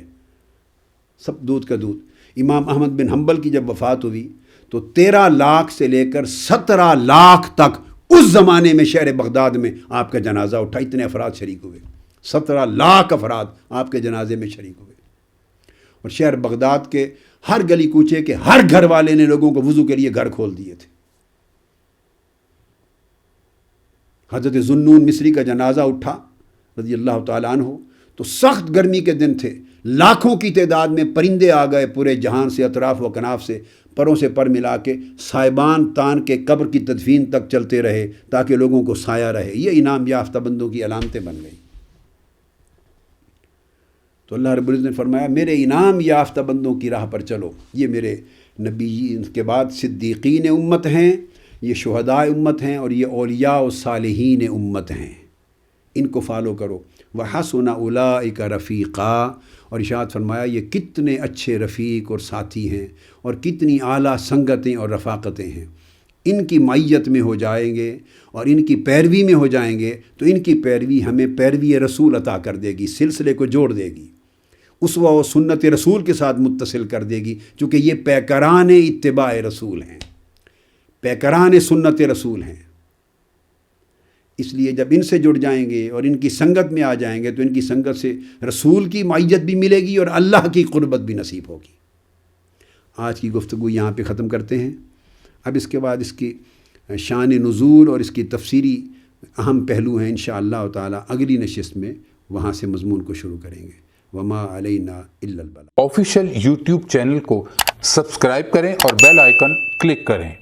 سب دودھ کا دودھ۔ امام احمد بن حنبل کی جب وفات ہوئی تو 13 لاکھ سے لے کر 17 لاکھ تک اس زمانے میں شہر بغداد میں آپ کا جنازہ اٹھا، اتنے افراد شریک ہوئے، 17 لاکھ افراد آپ کے جنازے میں شریک ہوئے، اور شہر بغداد کے ہر گلی کوچے کے ہر گھر والے نے لوگوں کو وضو کے لیے گھر کھول دیے تھے۔ حضرت ذوالنون مصری کا جنازہ اٹھا رضی اللہ تعالیٰ عنہ، تو سخت گرمی کے دن تھے، لاکھوں کی تعداد میں پرندے آ گئے پورے جہان سے، اطراف و کناف سے، پروں سے پر ملا کے سائبان تان کے قبر کی تدفین تک چلتے رہے تاکہ لوگوں کو سایہ رہے۔ یہ انعام یافتہ بندوں کی علامتیں بن گئی۔ تو اللہ رب العزت نے فرمایا میرے انعام یافتہ بندوں کی راہ پر چلو، یہ میرے نبیین کے بعد صدیقین امت ہیں، یہ شہداء امت ہیں، اور یہ اولیاء و صالحین امت ہیں، ان کو فالو کرو۔ وَحَسُنَ أُولَٰئِكَ رَفِيقًا، اور ارشاد فرمایا یہ کتنے اچھے رفیق اور ساتھی ہیں، اور کتنی اعلیٰ سنگتیں اور رفاقتیں ہیں، ان کی معیت میں ہو جائیں گے اور ان کی پیروی میں ہو جائیں گے تو ان کی پیروی ہمیں پیروی رسول عطا کر دے گی، سلسلے کو جوڑ دے گی، اسوہ و سنت رسول کے ساتھ متصل کر دے گی، چونکہ یہ پیکران اتباع رسول ہیں، پیکران سنت رسول ہیں۔ اس لیے جب ان سے جڑ جائیں گے اور ان کی سنگت میں آ جائیں گے تو ان کی سنگت سے رسول کی معیت بھی ملے گی اور اللہ کی قربت بھی نصیب ہوگی۔ آج کی گفتگو یہاں پہ ختم کرتے ہیں۔ اب اس کے بعد اس کی شان نزول اور اس کی تفسیری اہم پہلو ہیں انشاءاللہ تعالی اگلی نشست میں، وہاں سے مضمون کو شروع کریں گے۔ وما علینا الا البلاغ۔ آفیشیل یوٹیوب چینل کو سبسکرائب کریں اور بیل آئیکن کلک کریں۔